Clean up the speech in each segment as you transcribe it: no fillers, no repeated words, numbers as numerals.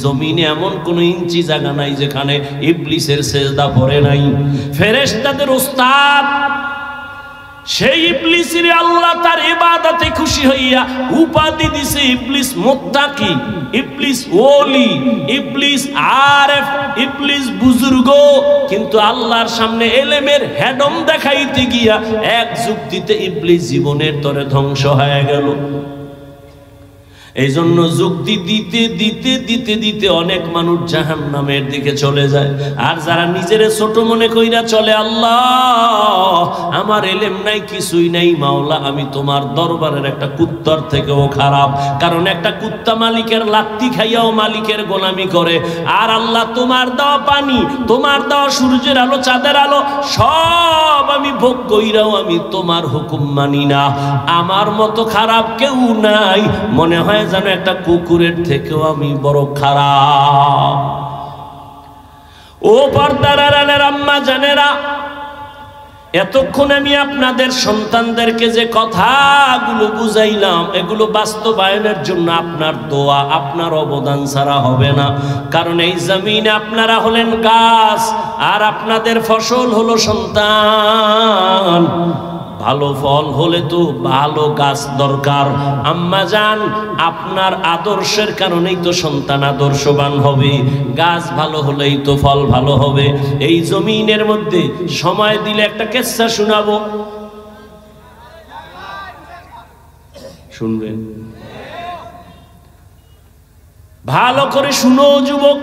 জমিনে এমন কোন ইঞ্চি জায়গা নাই যেখানে ইবলিসের সেজদা পড়ে নাই। ফেরেশতাদের উস্তাদ সেই ইবলিসের আল্লাহ তার ইবাদতে খুশি হইয়া উপাধি দিছে ইবলিস মুত্তাকি, ইবলিস ওলি, ইবলিস আরেফ, ইবলিস বুজুর্গ। কিন্তু আল্লাহর সামনে এলেমের হেডম দেখাইতে গিয়া এক যুক্তিতে ইবলিস জীবনের তরে ধ্বংস হয়ে গেল। এই জন্য যুক্তি দিতে দিতে দিতে দিতে অনেক মানুষ জাহান্নামের দিকে চলে যায়। আর যারা নিজের ছোট মনে কইরা চলে, আল্লাহ আমার এলেম নাই, কিছুই নাই, মাওলা আমি তোমার দরবারের একটা কুত্তার থেকেও খারাপ। কারণ একটা কুত্তা মালিকের লাত্তি খাইয়াও মালিকের গোলামি করে। আর আল্লাহ তোমার দেওয়া পানি, তোমার দেওয়া সূর্যের আলো, চাঁদের আলো সব আমি ভোগ কইরাও আমি তোমার হুকুম মানি না। আমার মতো খারাপ কেউ নাই, মনে হয় যেন একটা কুকুরের থেকেও আমি বড় খারাপ। ও পর্দার আড়ালের আম্মা জানেরা, এতক্ষণ আমি আপনাদের সন্তানদেরকে যে কথাগুলো বুঝাইলাম, এগুলো বাস্তবায়নের জন্য আপনার দোয়া, আপনার অবদান ছাড়া হবে না। কারণ এই জমিনে আপনারা হলেন গাছ, আর আপনাদের ফসল হলো সন্তান। ভালো ফল হলে তো ভালো গাছ দরকার। আম্মা জান, আপনার আদর্শের কারণেই তো সন্তান আদর্শবান হবে। গাছ ভালো হলেই তো ফল ভালো হবে। এই জমিনের মধ্যে সময় দিলে একটা কিস্সা শোনাবো, শুনবেন? ভালো করে শুনো যুবক,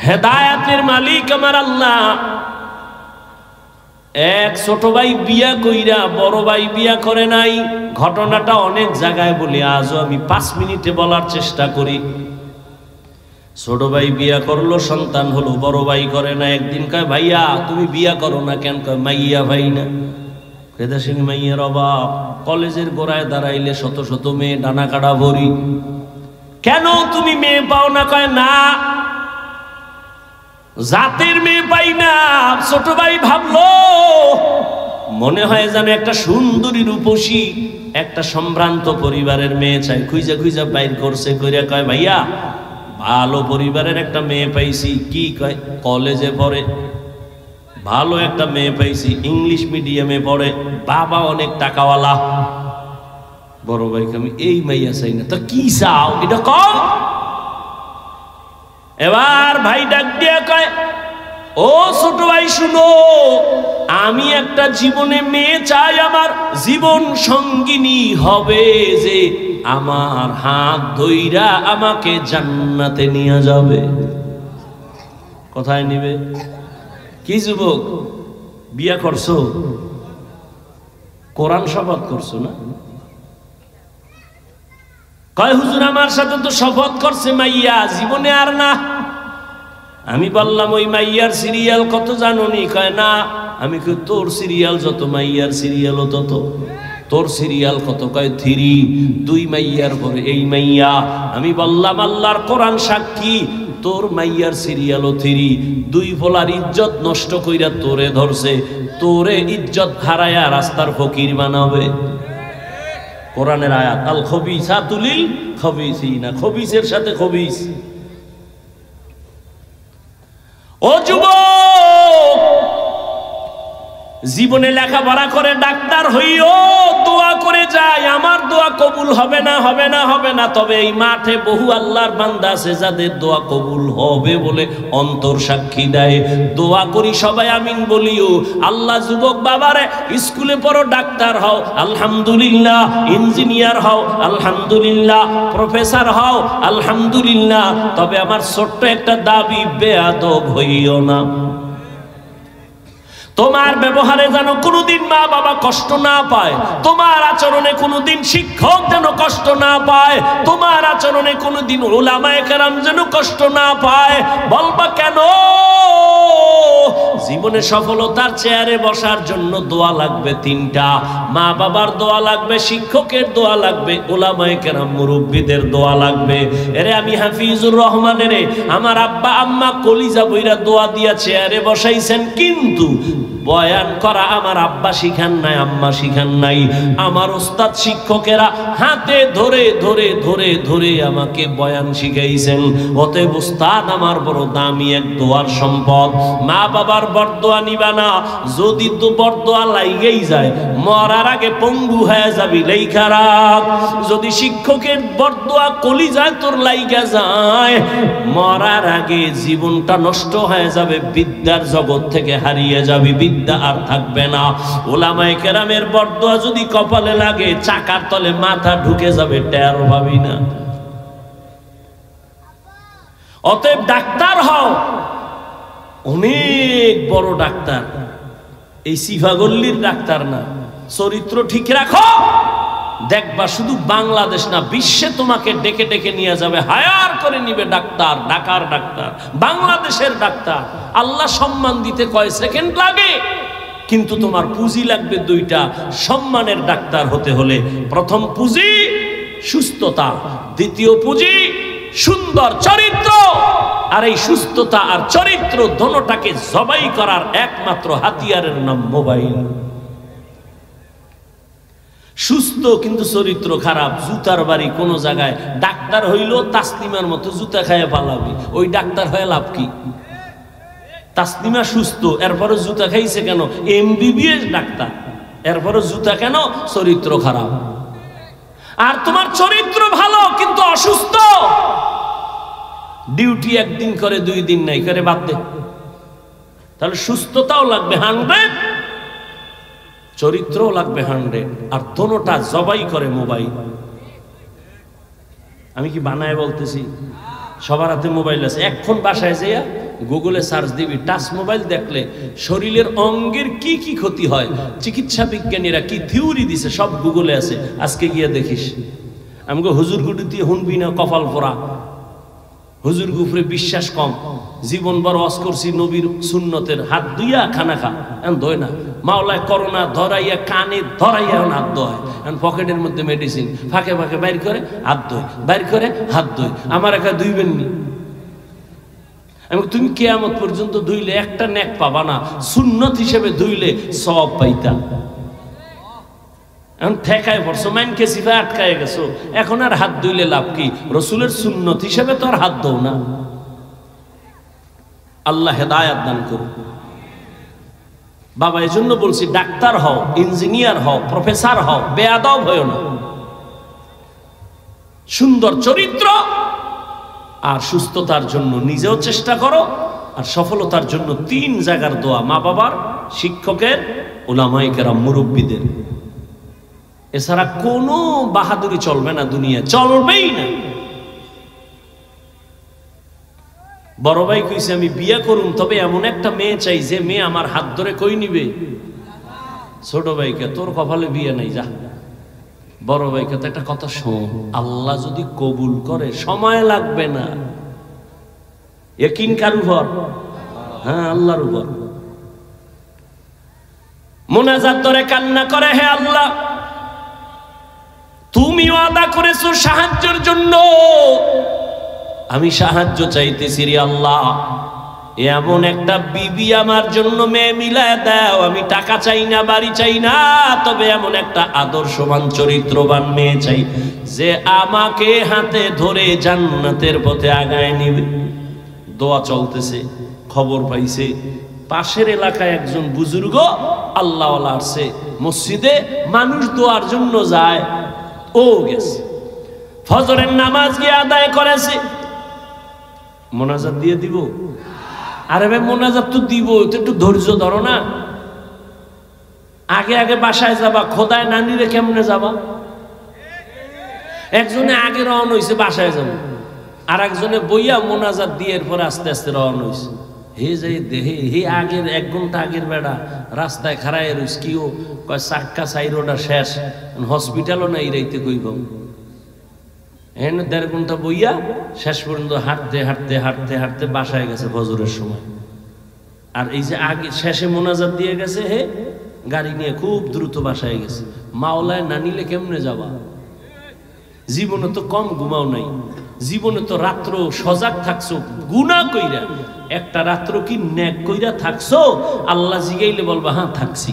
হেদায়েতের মালিক আমার আল্লাহ। এক ছোট ভাই বিয়া কইরা বড় ভাই বিয়া করে নাই। ঘটনাটা অনেক জায়গায় বলি, আজও আমি 5 মিনিটে বলার চেষ্টা করি। ছোট ভাই বিয়া করলো, সন্তান হলো, বড় ভাই করে না। একদিন কয়, ভাইয়া তুমি বিয়া করো না কেন? কয় মাইয়া ভাই না। কেদাসিনী মাইয়ার অভাব, কলেজের গোড়ায় দাঁড়াইলে শত শত মেয়ে ডানা কাটা ভরি, কেন তুমি মেয়ে পাও না? কয় না, জাতের মেয়ে পাই না। ছোট ভাই ভাবলো মনে হয় যেন একটা সুন্দরী রূপসী একটা সম্ভ্রান্ত পরিবারের মেয়ে চাই। খুঁজা খুঁজা বাইর করছে, কইরা কয় ভাইয়া ভালো পরিবারের একটা মেয়ে পাইছি। কি কয়? কলেজে পড়ে, ভালো একটা মেয়ে পাইছি, ইংলিশ মিডিয়ামে পড়ে, বাবা অনেক টাকাওয়ালা। বড় ভাইকে আমি এই মাইয়া চাই না। তো কি চাও এটা কম? এবার ভাই ডাক দিয়া কয়, ও ছোট ভাই শুনো, আমি একটা জীবনে মেয়ে চাই, আমার জীবন সঙ্গিনী হবে যে আমার হাত ধইরা আমাকে জান্নাতে নিয়ে যাবে। কোথায় নিবে? কি যুবক, বিয়া করছো? কোরআন শপথ করছো না? কয় হুজুর আমার সাথে তো শপথ করছে মাইয়া, জীবনে আর না। আমি বললাম ওই মাইয়ার সিরিয়াল কত জানোনি? কয় না। আমি কই তোর সিরিয়াল যত, মাইয়ার সিরিয়ালও তত। তোর সিরিয়াল কত? কয় 3। 2 মাইয়ার পরে এই মাইয়া। আমি বললাম আল্লাহর কোরআন সাক্ষী, তোর মাইয়ার সিরিয়ালও 3। 2 ফলার ইজ্জত নষ্ট কইরা তোরে ধরছে, তোরে ইজ্জত হারায়া রাস্তার ফকির বানাবে। কোরআনের আয়াত, আল খবিসাতু লিল খবিসিনা, খবিসের সাথে খবিস। ও যুবক, জীবনে লেখাপড়া করে ডাক্তার হইও, দোয়া করে যায়, আমার দোয়া কবুল হবে না, হবে না, হবে না। তবে এই মাঠে বহু আল্লাহর বান্দা আছে যাদের দোয়া কবুল হবে বলে অন্তর সাক্ষী দেয়। দোয়া করি সবাই আমিন বলিও। আল্লাহ যুবক বাবারে, স্কুলে পড়ো, ডাক্তার হও আলহামদুলিল্লাহ, ইঞ্জিনিয়ার হও আলহামদুলিল্লাহ, প্রফেসর হও আলহামদুলিল্লাহ। তবে আমার ছোট্ট একটা দাবি, বেয়াদব হইও না। তোমার ব্যবহারে যেন কোনোদিন মা বাবা কষ্ট না পায়, তোমার আচরণে কোনোদিন শিক্ষক যেন কষ্ট না পায়, তোমার আচরণে কোনোদিন উলামায়ে কেরাম যেন কষ্ট না পায়। বলবা কেন? জীবনে সফলতার চেয়ারে বসার জন্য দোয়া লাগবে 3টা। মা বাবার দোয়া লাগবে, শিক্ষকের দোয়া লাগবে, উলামায়ে কেরাম মুরব্বিদের দোয়া লাগবে। এরে আমি হাফিজুর রহমানের আমার আব্বা আম্মা কলিজা বইরা দোয়া দিয়া চেয়ারে বসাইছেন, কিন্তু বয়ান করা আমার আব্বা শিখান নাই, আম্মা শিখান নাই, আমার ওস্তাদ শিক্ষকেরা হাতে ধরে ধরে ধরে ধরে আমাকে বয়ান শিখাইছেন। অতএব ওস্তাদ আমার বড় দামি এক দোয়ার সম্পদ। মা বাবার বরদোয়া নিবা না, যদি তো বরদোয়া লাইগেই যায় মরার আগে পঙ্গু হয়ে যাবি লেখা রাখ। যদি শিক্ষকের বরদোয়া কলিজায় তোর লাইগা যায় মরার আগে জীবনটা নষ্ট হয়ে যাবে, বিদ্যার জগৎ থেকে হারিয়ে যাবি, বিদ্যা আর থাকবে না। ওলামায়ে কেরামের বরদোয়া যদি কপালে লাগে চাকার তলে মাথা ঢুকে যাবে, টের পাবি না। অতএব ডাক্তার হও, অনেক বড় ডাক্তার, এই সিফাগল্লির ডাক্তার না। চরিত্র ঠিক রাখো, দেখবা শুধু বাংলাদেশ না বিশ্বে তোমাকে ডেকে ডেকে নিয়ে যাবে, হায়ার করে নিবে ডাক্তার, ঢাকার ডাক্তার, বাংলাদেশের ডাক্তার। আল্লাহ সম্মান দিতে কয় সেকেন্ড লাগে, কিন্তু তোমার পুঁজি লাগবে দুইটা। সম্মানের ডাক্তার হতে হলে প্রথম পুঁজি সুস্থতা, দ্বিতীয় পুঁজি সুন্দর চরিত্র। আর এই সুস্থতা আর চরিত্র দোনোটাকে জবাই করার একমাত্র হাতিয়ারের নাম মোবাইল। সুস্থ কিন্তু চরিত্র খারাপ, জুতার বাড়ি কোন জায়গায়। ডাক্তার হইল তাসলিমার মতো জুতা খাইয়া পালাবি, ওই ডাক্তার হয়ে লাভ কি? তাসলিমা সুস্থ, এরপরে জুতা খাইছে কেন? MBBS ডাক্তার, এরপরে জুতা কেন? চরিত্র খারাপ। আর তোমার চরিত্র ভালো কিন্তু অসুস্থ, ডিউটি একদিন করে 2 দিন নাই করে বাদ দে, তাহলে সুস্থতাও লাগবে 100, চরিত্রও লাগবে 100, আর দোনোটা জবাই করে মোবাইল। আমি কি বানায় বলতেছি? সবার হাতে মোবাইল আছে। এখন বাসায় যাইয়া গুগলে সার্চ দিবি, টাচ মোবাইল দেখলে শরীরের অঙ্গের কি কি ক্ষতি হয়, চিকিৎসা বিজ্ঞানীরা কি থিওরি দিছে সব গুগলে আছে। আজকে গিয়ে দেখিস। আমাকে হুজুর গুটি দিয়ে শুনবি না, কপাল পোড়া। হুজুর গুফরে বিশ্বাস কম, জীবন বড় ওয়াজ করছি নবীর সুন্নতের, হাত ধুইয়া খানা খা, এখন ধোয় না। মাওলায় করোনা ধরাইয়া কানে ধরাইয়া এখন হাত ধোয়, এখন পকেটের মধ্যে মেডিসিন ফাঁকে ফাঁকে বাইর করে হাত ধোয়, বাইর করে হাত ধোয়। আমার একা ধুইবেন নি? আমি তুমি কিয়ামত পর্যন্ত ধুইলে একটা নেক পাবা না, সুন্নত হিসেবে ধুইলে সওয়াব পাইতা। এখন ঠেকায় পড়ছো, মাইনকে সিফা আটকায় গেছো, এখন আর হাত ধুইলে লাভ কি? রসুলের সুন্নত হিসেবে তো আর হাত ধো না। আল্লাহ হেদায়াত দান করুন। বাবা এই জন্য বলছি, ডাক্তার হও, ইঞ্জিনিয়ার হও, প্রফেসর হও, বেয়াদব হও না। সুন্দর চরিত্র আর সুস্থতার জন্য নিজেও চেষ্টা করো, আর সফলতার জন্য 3 জায়গার দোয়া, মা বাবার, শিক্ষকের, উলামায়ে কেরাম, মুরব্বীদের। এছাড়া কোনো বাহাদুরি চলবে না, দুনিয়া চলবেই না। বড় ভাই কইছে আমি বিয়ে করুম, তবে এমন একটা মেয়ে চাই যে মেয়ে আমার হাত ধরে কই নিবে। ছোট ভাইকে তোর কপালে বিয়ে নাই, যা। বড় ভাইকে তো একটা কথা শোন, আল্লাহ যদি কবুল করে সময় লাগবে না। ইয়াকিন কার উপর? হ্যাঁ, আল্লাহর উপর। মুনাজাত ধরে কান্না করে, হে আল্লাহ তুমি ওয়াদা করেছো সাহায্যের জন্য, আমি সাহায্য চাইতেছি রে আল্লাহ। এমন একটা বিবি আমার জন্য মেয়ে মিলায় দাও, আমি টাকা চাই না, বাড়ি চাই না, তবে এমন একটা আদর্শবান চরিত্রবান মেয়ে চাই যে আমাকে হাতে ধরে জান্নাতের পথে আগায় নিবে। দোয়া চলতেছে, খবর পাইছে পাশের এলাকায় একজন বুজুর্গ আল্লাহওয়ালা আসছে মসজিদে, মানুষ দোয়ার জন্য যায়, ও গেছে ফজরের নামাজ গিয়ে আদায় করেছে। মোনাজাত দিয়ে দিব? আরে ভাই মোনাজাত তো দিব, একটু ধৈর্য ধরো না। আগে আগে বাসায় যাবা, খোদায় নানিরে কেমনে যাবা? একজনে আগে রওনা হইছে বাসায় যাবো, আর একজনে বইয়া মোনাজাত দিয়ে এরপরে আস্তে আস্তে রওনা হইছে। হে যাই দেহে হে আগের 1 ঘন্টা আগের বেড়া রাস্তায় খাড়ায় রইস, কিও কয় চাক্কা সাইরোটা শেষ, হসপিটালও নাই রাইতে কইব। এনে 1.5 ঘন্টা বইয়া শেষ পর্যন্ত হাঁটতে হাঁটতে হাঁটতে হাঁটতে বাসায় গেছে ফজরের সময়। আর এই যে আগে শেষে মোনাজাত দিয়ে গেছে, হে গাড়ি নিয়ে খুব দ্রুত বাসায় গেছে। মাওলায় না নিলে কেমনে যাবা? জীবনে তো কম ঘুমাও নাই, জীবনে তো রাত্র সজাগ থাকছো গুনাহ কইরা, একটা রাত্র কি নেক কইরা থাকছো? আল্লাহ জিগাইলে বলবা হ্যাঁ থাকছি,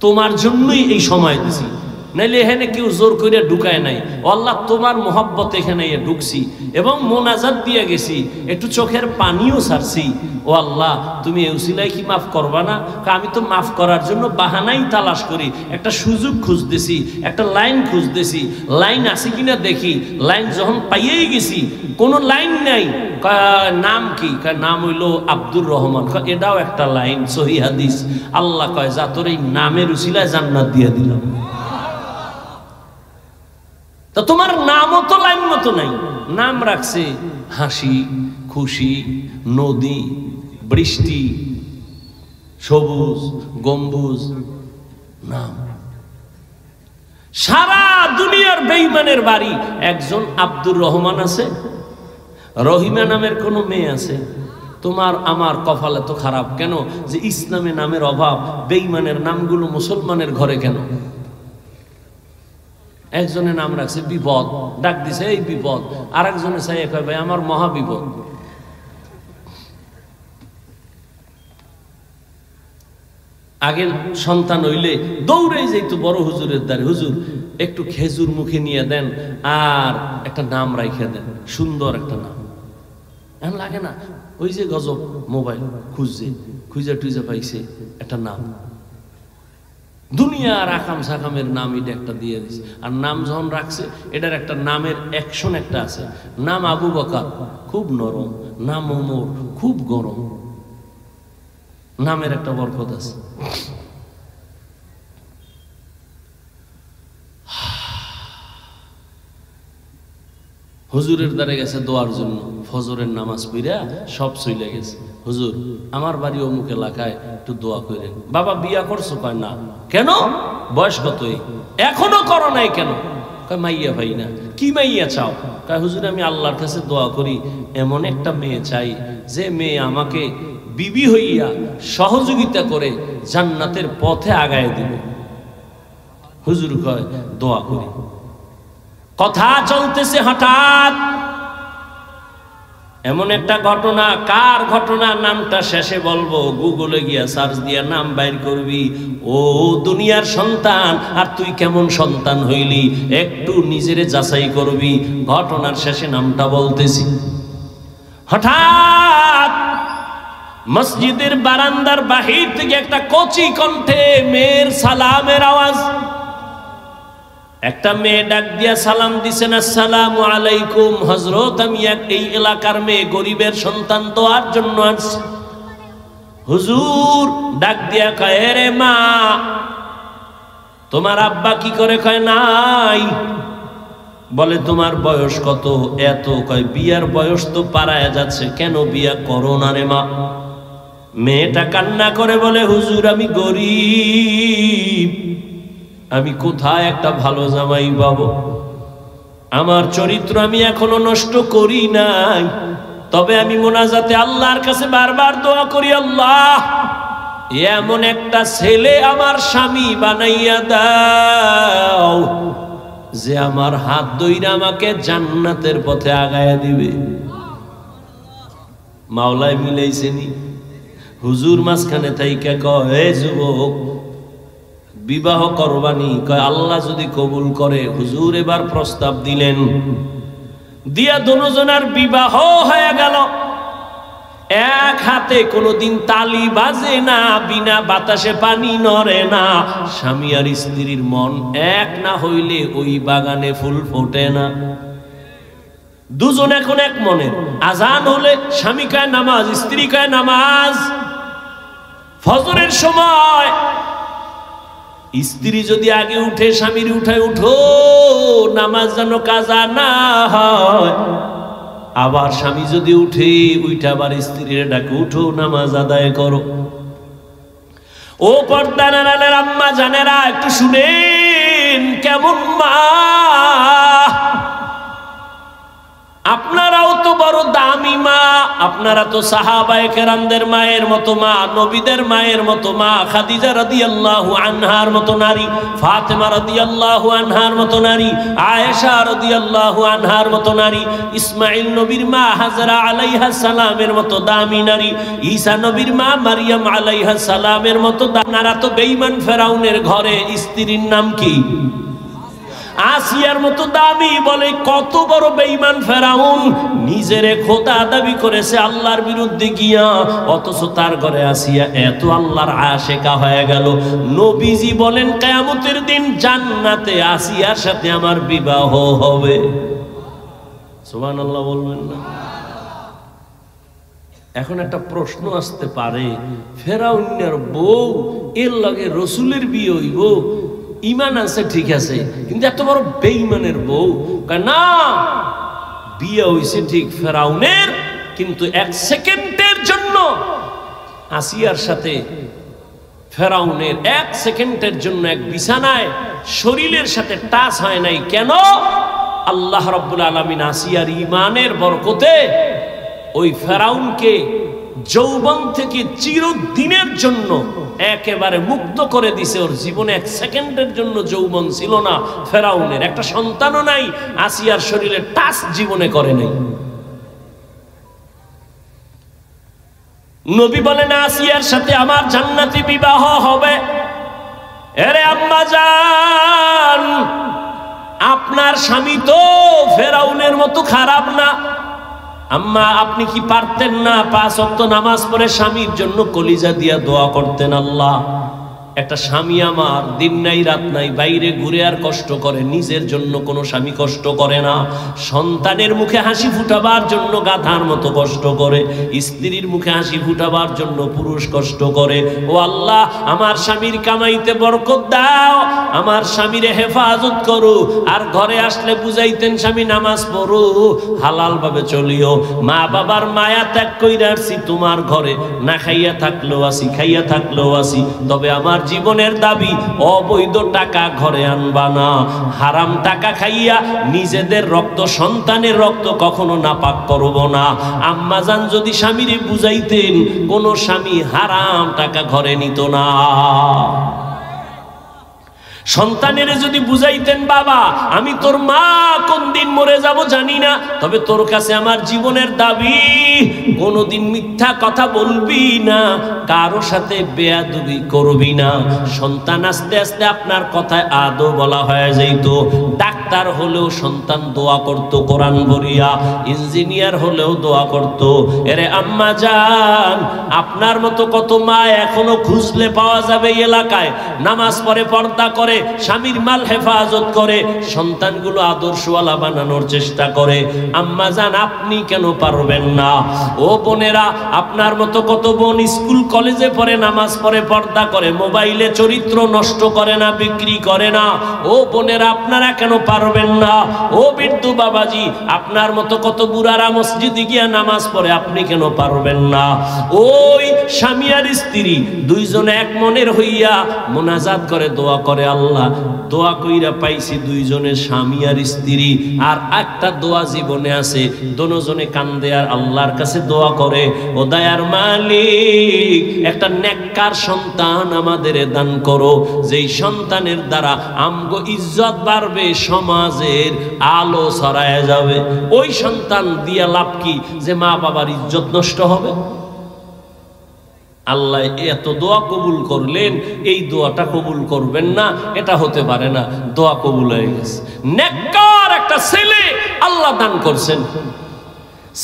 তোমার জন্যই এই সময় দিছি, নাইলে এখানে কেউ জোর করে ঢুকায় নাই। আল্লাহ তোমার মোহাব্বত এখানে ঢুকছি এবং মোনাজাত দিয়ে গেছি, একটু চোখের পানিও ছাড়ছি। ও আল্লাহ, তুমি এউসিলাই কি মাফ করবা না? আমি তো মাফ করার জন্য বাহানাই তালাশ করি, একটা সুযোগ খুঁজতেছি, একটা লাইন খুঁজতেছি, লাইন আছে কিনা দেখি। লাইন যখন পাইয়েই গেছি, কোনো লাইন নাই। নাম কি? নাম হইল আব্দুর রহমান। এটাও একটা লাইন, সহিহ হাদিস। আল্লাহ কয় যা তোর এই নামের উসিলায় জান্নাত দিয়ে দিলাম। তা তোমার নামও তো লাইন মতো নাই। নাম রাখছে হাসি, খুশি, নদী, বৃষ্টি, সবুজ, গম্বুজ, নাম। সারা দুনিয়ার বেঈমানের বাড়ি একজন আব্দুর রহমান আছে, রহিমা নামের কোন মেয়ে আছে? তোমার আমার কপালে তো খারাপ কেন যে ইসলামে নামের অভাব, বেঈমানের নামগুলো মুসলমানের ঘরে কেন? একজনের নাম রাখছে বিপদ, ডাক দিছে এই বিপদ। আর একজনে চাই ভাই আমার মহা বিপদ। আগে সন্তান হইলে দৌড়ে যাইতো বড় হুজুরের দ্বারে, হুজুর একটু খেজুর মুখে নিয়ে দেন আর একটা নাম রাইখা দেন, সুন্দর একটা নাম। এখন লাগে না, ওই যে গজব মোবাইল খুঁজছে, খুঁজে টুজে পাইছে একটা নাম, দুনিয়ার আকাম সাকামের নাম এটা একটা দিয়ে দিছে। আর নাম যখন রাখছে, এটার একটা নামের অ্যাকশন একটা আছে। নাম আবু বকর, খুব নরম। নাম ওমর, খুব গরম। নামের একটা বরকত আছে। হুজুরের দ্বারে গেছে দোয়ার জন্য, ফজরের নামাজ পড়া সব চলে গেছে। হুজুর আমার বাড়ি অমুক এলাকায়, একটু দোয়া করেন। বাবা বিয়া করছো? কয় না। কেন? বয়স কতই? এখনো করো নাই কেন? কয় মাইয়া ভাই না। কি মাইয়া চাও? কয় হুজুর আমি আল্লাহর কাছে দোয়া করি, এমন একটা মেয়ে চাই যে মেয়ে আমাকে বিবি হইয়া সহযোগিতা করে জান্নাতের পথে আগায় দিবে। হুজুর কয় দোয়া করি। কথা চলতেছে, হঠাৎ এমন একটা ঘটনা। কার ঘটনা? নামটা শেষে বলবো, গুগলে গিয়া সার্চ দিয়া নাম বাইর করবি। ও দুনিয়ার সন্তান, আর তুই কেমন সন্তান হইলি একটু নিজেরে যাচাই করবি। ঘটনার শেষে নামটা বলতেছি। হঠাৎ মসজিদের বারান্দার বাহির থেকে একটা কচি কণ্ঠে মেয়ের সালামের আওয়াজ। একটা মেয়ে ডাক দিয়া সালাম দিছেন, আসসালামু আলাইকুম হযরত, আমি এই এলাকার মেয়ে, গরিবের সন্তান, দোয়ার জন্য আসছি। হুজুর ডাক দিয়া কয় রে মা, তোমার আব্বা কি করে? কয় নাই। বলে তোমার বয়স কত? এত। কয় বিয়ার বয়স তো পারায় যাচ্ছে, কেন বিয়া করো না রে মা? মেয়েটা কান্না করে বলে হুজুর আমি গরিব, আমি কোথায় একটা ভালো জামাই পাবো? আমার চরিত্র আমি এখনো নষ্ট করি নাই, তবে আমি মোনাজাতে আল্লাহর কাছে বারবার দোয়া করি, আল্লাহ এমন একটা ছেলে আমার স্বামী বানাইয়া দাও যে আমার হাত ধইরা আমাকে জান্নাতের পথে আগায়া দিবে। মাওলায় মিলাইছেনি। হুজুর মাঝখানে থাইকা কয় যুবক বিবাহ করবানি? কয় আল্লাহ যদি কবুল করে। হুজুর এবার প্রস্তাব দিলেন, দিয়া দুজনের বিবাহ হয়ে গেল। এক হাতে কোনোদিন তালি বাজে না, বিনা বাতাসে পানি নড়ে না। স্বামী আর স্ত্রীর মন এক না হইলে ওই বাগানে ফুল ফোটে না। দুজন এখন এক মনের। আজান হলে স্বামী কয় নামাজ, স্ত্রী কয় নামাজ। ফজরের সময় স্ত্রী যদি আগে উঠে, স্বামীর উঠায় উঠো, নামাজ যেন কাজা না হয়। আবার স্বামী যদি উঠে, উঠে আবার স্ত্রীর ডাকে উঠো, নামাজ আদায় করো। ও পর্দার আড়ালের আম্মা জানেরা, একটু শুনেন কেমন মা। আপনারাও তো বড় দামি মা, আপনারা তো সাহাবায়ে কেরামদের মায়ের মতো মা, নবীদের মায়ের মতো মা, খাদিজা রাদিয়াল্লাহু আনহার মতো নারী, ফাতেমা রাদিয়াল্লাহু আনহার মতো নারী, আয়েশা রাদিয়াল্লাহু আনহার মতো নারী, ইসমাঈল নবীর মা হাজরা আলাইহাস সালামের মতো দামি নারী, ঈসা নবীর মা মারিয়াম আলাইহাস সালামের মতো। আপনারা তো বেঈমান ফেরাউনের ঘরে স্ত্রীর নাম কি? আসিয়ার মতো দামি। বলে কত বড় বেঈমান ফেরাউন, নিজেরে খোদা দাবি করেছে আল্লাহর বিরুদ্ধে গিয়া, অথচ তার ঘরে আসিয়া এত আল্লাহর আশেকা হয়ে গেল। নবীজি বলেন কিয়ামতের দিন জান্নাতে আসিয়ার সাথে আমার বিবাহ হবে। সুবহানাল্লাহ বলবেন না? এখন একটা প্রশ্ন আসতে পারে, ফেরাউনের বউ এর লগে রসুলের বিয়ে হইব? ইমান আছে ঠিক আছে, কিন্তু এত বড় বেঈমানের বউ? না, বিয়ে হইছে ঠিক ফেরাউনের, কিন্তু এক সেকেন্ডের জন্য আসিয়ার সাথে ফেরাউনের এক সেকেন্ডের জন্য এক বিছানায় শরীরের সাথে টাচ হয় নাই। কেন? আল্লাহ রাব্বুল আলামিন আসিয়ার ইমানের বরকতে ওই ফেরাউনকে যৌবন থেকে চিরদিনের জন্য একেবারে মুক্ত করে দিছে। ওর জীবনে এক সেকেন্ডের জন্য যৌবন ছিল না ফেরাউনের, একটা সন্তানও নাই, আসিয়ার শরীরে টাচ জীবনে করে নাই। নবী বলেন আসিয়ার সাথে আমার জান্নাতি বিবাহ হবে। এরে আম্মা জান, আপনার স্বামী তো ফেরাউনের মতো খারাপ না। আম্মা, আপনি কি পারতেন না 5 ওয়াক্ত নামাজ পড়ে স্বামীর জন্য কলিজা দিয়া দোয়া করতেন? আল্লাহ, একটা স্বামী আমার দিন নাই রাত নাই বাইরে ঘুরে আর কষ্ট করে, নিজের জন্য কোনো স্বামী কষ্ট করে না। সন্তানের মুখে হাসি ফুটাবার জন্য গাধার মতো কষ্ট করে, স্ত্রীর মুখে হাসি ফুটাবার জন্য পুরুষ কষ্ট করে। ও আল্লাহ, আমার স্বামীর কামাইতে বরকত দাও, আমার স্বামীরে হেফাজত করো। আর ঘরে আসলে বুঝাইতেন স্বামী নামাজ পড়ো, হালাল ভাবে চলিও। মা বাবার মায়া ত্যাগ কইরা আসছি তোমার ঘরে, না খাইয়া থাকলেও আসি, খাইয়া থাকলেও আসি, তবে আমার জীবনের দাবি অবৈধ টাকা ঘরে আনবা না। হারাম টাকা খাইয়া নিজেদের রক্ত, সন্তানের রক্ত কখনো নাপাক করব না। আম্মা জান যদি স্বামীরে বুঝাইতেন, কোন স্বামী হারাম টাকা ঘরে নিত না। সন্তানের যদি বুঝাইতেন, বাবা আমি তোর মা, কোন দিন মরে যাব জানি না, তবে তোর কাছে আমার জীবনের দাবি কোনদিন মিথ্যা কথা বলবি না, কারো সাথে বেয়াদবি করবি না। সন্তান আস্তে আস্তে আপনার কথায় আদৌ বলা হয়ে যাইত। ডাক্তার হলেও সন্তান দোয়া করত কোরআন বলিয়া, ইঞ্জিনিয়ার হলেও দোয়া করত। এরে আম্মা জান, আপনার মতো কত মা এখনো খুঁজলে পাওয়া যাবে এলাকায়, নামাজ পড়ে, পর্দা করে, স্বামীর মাল হেফাজত করে, সন্তানগুলো আদর্শওয়ালা বানানোর চেষ্টা করে। আম্মা জান, আপনি কেন পারবেন না? ও বোনেরা, আপনার মতো কত বোন স্কুল কলেজে পড়ে, নামাজ পড়ে, পর্দা করে, মোবাইলে চরিত্র নষ্ট করে না, বিক্রি করে না। ও বোনেরা, আপনারা কেন পারবেন না? ও বৃদ্ধ বাবাজি, আপনার মতো কত বুড়ারা মসজিদে গিয়া নামাজ পড়ে, আপনি কেন পারবেন না? ওই স্বামী আর স্ত্রী দুইজনে এক মনের হইয়া মোনাজাত করে, দোয়া করে, আল্লাহ দোয়া কইরা পাইছি দুইজনের স্বামী আর স্ত্রী। আর একটা দোয়া জীবনে আছে, দোনোজনে কান্দে আর আল্লাহর কাছে দোয়া করে, ও দয়ার মালিক, একটা নেককার সন্তান আমাদের দান করো, যেই সন্তানের দ্বারা আমগো ইজ্জত বাড়বে, সমাজের আলো ছড়ায় যাবে। ওই সন্তান দিয়া লাভ কি যে মা বাবার ইজ্জত নষ্ট হবে? আল্লাহ এত দোয়া কবুল করলেন, এই দোয়াটা কবুল করবেন না, এটা হতে পারে না। দোয়া কবুল হয়ে গেছে। নেককার একটা ছেলে আল্লাহ দান করছেন।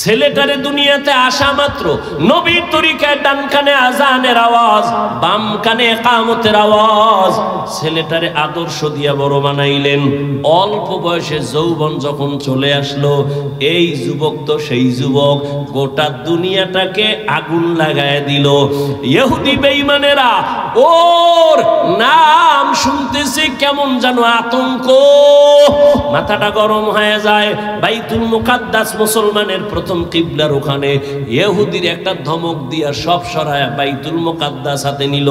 ছেলেটারে দুনিয়াতে আসা মাত্র নবীর তরিকায় ডান কানে আজানের আওয়াজ, বাম কানে ইকামতের আওয়াজ। ছেলেটারে আদর্শ দিয়া বড় বানাইলেন। অল্প বয়সে যৌবন যখন চলে আসলো, এই যুবক তো সেই যুবক, গোটা দুনিয়াটাকে আগুন লাগায় দিল। ইহুদি বেঈমানেরা ওর নাম শুনতেছে কেমন যেন আতঙ্ক, মাথাটা গরম হয়ে যায়। বাইতুল মুকাদ্দাস মুসলমানের প্রথম কিবলার ওখানে ইহুদির একটা ধমক দিয়া সব সরায়া বাইতুল মুকাদ্দাস হাতে নিল।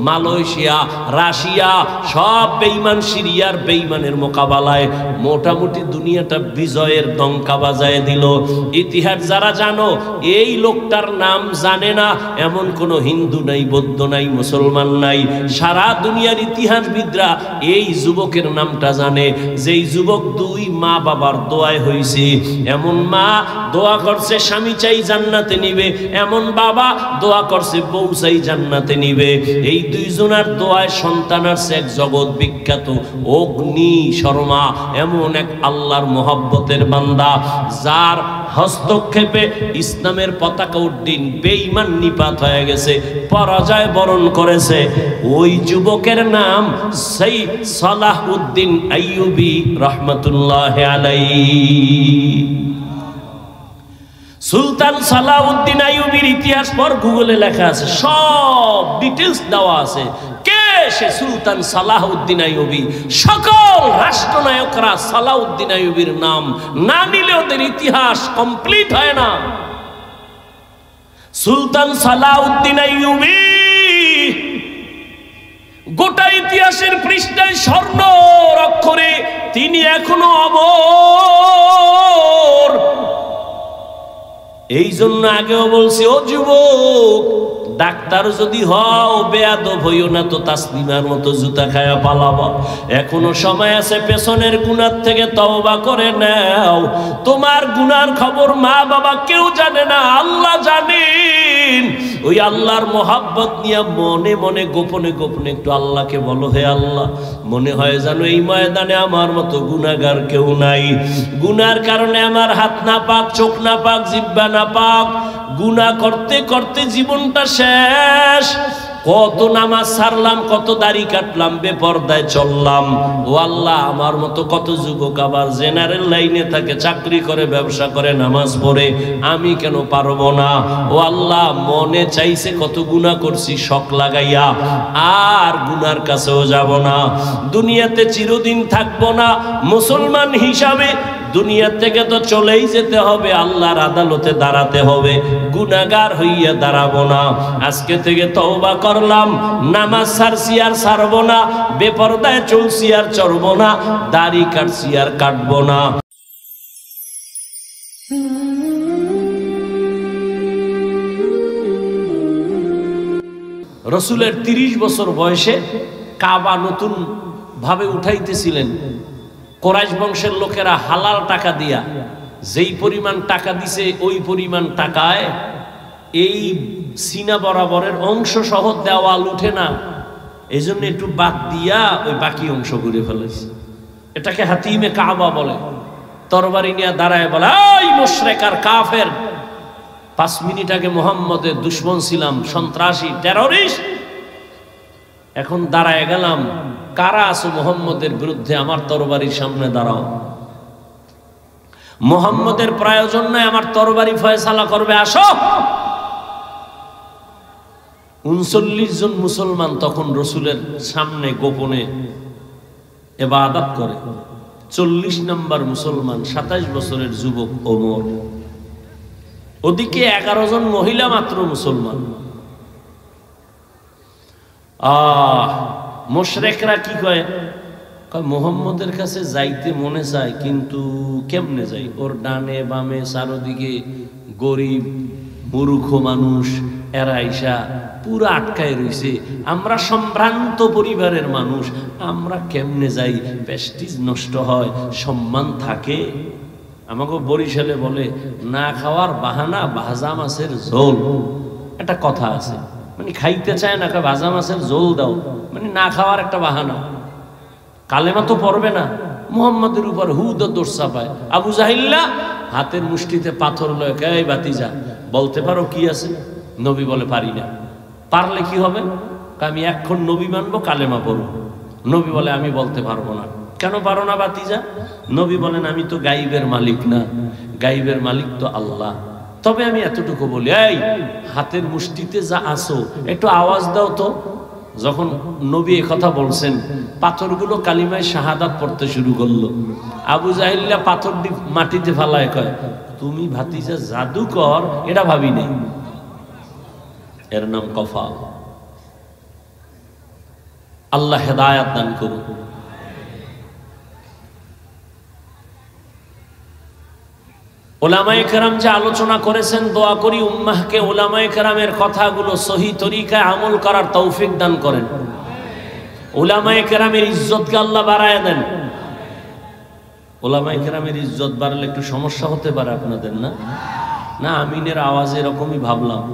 মালয়েশিয়া, রাশিয়া সব বেঈমান, সিরিয়ার বেঈমানের মোকাবেলায় মোটামুটি দুনিয়াটা বিজয়ের ডঙ্কা বাজায় দিল। ইতিহাস যারা জানো, এই লোকটার নাম জানে না এমন কোন হিন্দু নাই, বৌদ্ধ নাই, মুসলমান নাই। সারা দুনিয়ার ইতিহাসবিদরা এই যুবকের নামটা জানে, যেই যুবক দুই মা বাবার দোয়ায় হইছে। এমন মা দোয়া করছে স্বামী চাই জান্নাতে নিবে, এমন বাবা দোয়া করছে বউ চাই জান্নাতে নিবে। এই দুইজনের দোয়ায় সন্তান আসছে এক জগৎ বিখ্যাত অগ্নি শর্মা, এমন এক আল্লাহর মোহাব্বতের বান্দা, যার হস্তক্ষেপে ইসলামের পতাকা উড্ডীন বেঈমান নিপাত হয়ে গেছে, পরাজয় বরণ করেছে। ওই যুবকের নাম সেই সালাহউদ্দিন আইয়ুবী রহমাতুল্লাহ আলাইহি। সুলতান সালাহউদ্দিন আইয়ুবীর ইতিহাস পর গুগলে লেখা আছে, সব ডিটেলস দেওয়া আছে। কে সে সুলতান সালাহউদ্দিন আইয়ুবী? সকল রাষ্ট্রনায়করা সালাহউদ্দিন আইয়ুবীর নাম না নিলে ওদের ইতিহাস কমপ্লিট হয় না। সুলতান সালাহউদ্দিন আইয়ুবী গোটা ইতিহাসের পৃষ্ঠায় স্বর্ণ অক্ষরে তিনি এখনো অমর। এই জন্য আগেও বলছি, ও যুবক, ডাক্তার যদি হও বেয়াদব হইও না তো তাসলিমার মতো জুতা খায়া পালাবো। এখনো সময় আছে, পেছনের গুনার থেকে তওবা করে নাও। তোমার গুনার খবর মা বাবা কেউ জানে না, আল্লাহ জানেন। ওই আল্লাহর মোহাব্বত নিয়ে মনে মনে গোপনে গোপনে একটু আল্লাহকে বলো, হে আল্লাহ, মনে হয় জানো এই ময়দানে আমার মতো গুনাহগার কেউ নাই। গুনার কারণে আমার হাত না পাক, চোখ না পাক, জিহ্বা না পাক। গুনাহ করতে করতে জীবনটা শেষ। কত নামাজ ছাড়লাম, কত দাড়ি কাটলাম, বেপরদায় চললাম। ও আল্লাহ, আমার মতো কত যুবক আবার জেনারেল লাইনে থাকে, চাকরি করে, ব্যবসা করে, নামাজ পড়ে, আমি কেন পারবো না? ও আল্লাহ, মনে চাইছে কত গুনাহ করছি শখ লাগাইয়া, আর গুনার কাছেও যাব না। দুনিয়াতে চিরদিন থাকবো না মুসলমান হিসাবে, দুনিয়া থেকে তো চলেই যেতে হবে, আল্লাহর আদালতে দাঁড়াতে হবে। গুনাহগার হইয়া দাঁড়াবো না। আজকে থেকে তওবা করলাম, নামাজ ছাড়ছি আর ছাড়বো না, বেপরদায় চলছি আর চলবো না, দাড়ি কাটছি আর কাটবো না। রসুলের 30 বছর বয়সে কাবা নতুন ভাবে উঠাইতেছিলেন। কোরাইশ বংশের লোকেরা হালাল টাকা দিয়া, যেই পরিমাণ টাকা দিছে ওই পরিমাণ টাকায় এই সিনা বরাবরের অংশ সহ দেওয়াল উঠে না, এই জন্য একটু বাদ দিয়া ওই বাকি অংশ ঘুরে ফেলেছে। এটাকে হাতিমে কাবা বলে। তরবারি নিয়ে দাঁড়ায় বলে, এই মুশরিক আর কাফের, 5 মিনিট আগে মুহাম্মদের দুশমন ছিলাম, সন্ত্রাসী, টেররিস্ট, এখন দাঁড়ায় গেলাম, কারা আছো মুহাম্মদের বিরুদ্ধে, আমার তরবারির সামনে দাঁড়াও। মুহাম্মদের প্রয়োজন নাই, আমার তরবারি ফয়সালা করবে, আসো। 39 জন মুসলমান তখন রসুলের সামনে গোপনে ইবাদত করে। 40 নম্বর মুসলমান, 27 বছরের যুবক ওমর। ওদিকে 11 জন মহিলা মাত্র মুসলমান। মুশরিকরা কি কয়, মুহাম্মদের কাছে যাইতে মনে চায়, কিন্তু কেমনে যাই? ওর ডানে বামে চারদিকে গরিব মূর্খ মানুষ, এরা আইসা পুরো আটকায় রইছে। আমরা সম্ভ্রান্ত পরিবারের মানুষ, আমরা কেমনে যাই? প্রেস্টিজ নষ্ট হয়, সম্মান থাকে। আমাকে বরিশালে বলে, না খাওয়ার বাহানা ভাজা মাছের ঝোল। একটা কথা আছে, মানে খাইতে চায় না, ভাজা মাছের ঝোল দাও, মানে না খাওয়ার একটা বাহানা। কালেমা তো পড়বে না, মুহাম্মদের উপর হুদ দোষ চাপায়। আবু জাহিল্লা হাতের মুষ্টিতে পাথর লয়, এই ভাতিজা বলতে পারো কি আছে? নবী বলে, পারি না। পারলে কি হবে? আমি এখন নবী মানবো, কালেমা পড়বো। নবী বলে, আমি বলতে পারবো না। কেন পারো না ভাতিজা? নবী বলেন, আমি তো গাইবের মালিক না, গাইবের মালিক তো আল্লাহ। তবে আমি এতটুকু বলি, এই হাতের মুষ্টিতে যা আসো একটু আওয়াজ দাও তো। যখন নবী কথা বলছেন, পাথরগুলো কালিমায় শাহাদাত পড়তে শুরু করলো। আবু জাহিল্লা পাথর মাটিতে ফালায় কয়, তুমি ভাতিজা জাদুকর, এটা ভাবি নেই। এর নাম কফা। আল্লাহ হেদায়াত দান করুন। ওলামায়ে কেরাম যে আলোচনা করেছেন, দোয়া করি উম্মাহকে ওলামায়ে কেরামের কথাগুলো সহি তরিকায় আমল করার তৌফিক দান করেন। ওলামায়ে কেরামের ইজ্জতকে আল্লাহ বাড়ায় দেন। ওলামায়ে কেরামের ইজ্জত বাড়লে একটু সমস্যা হতে পারে আপনাদের, না? না, আমিনের আওয়াজ এরকমই ভাবলাম।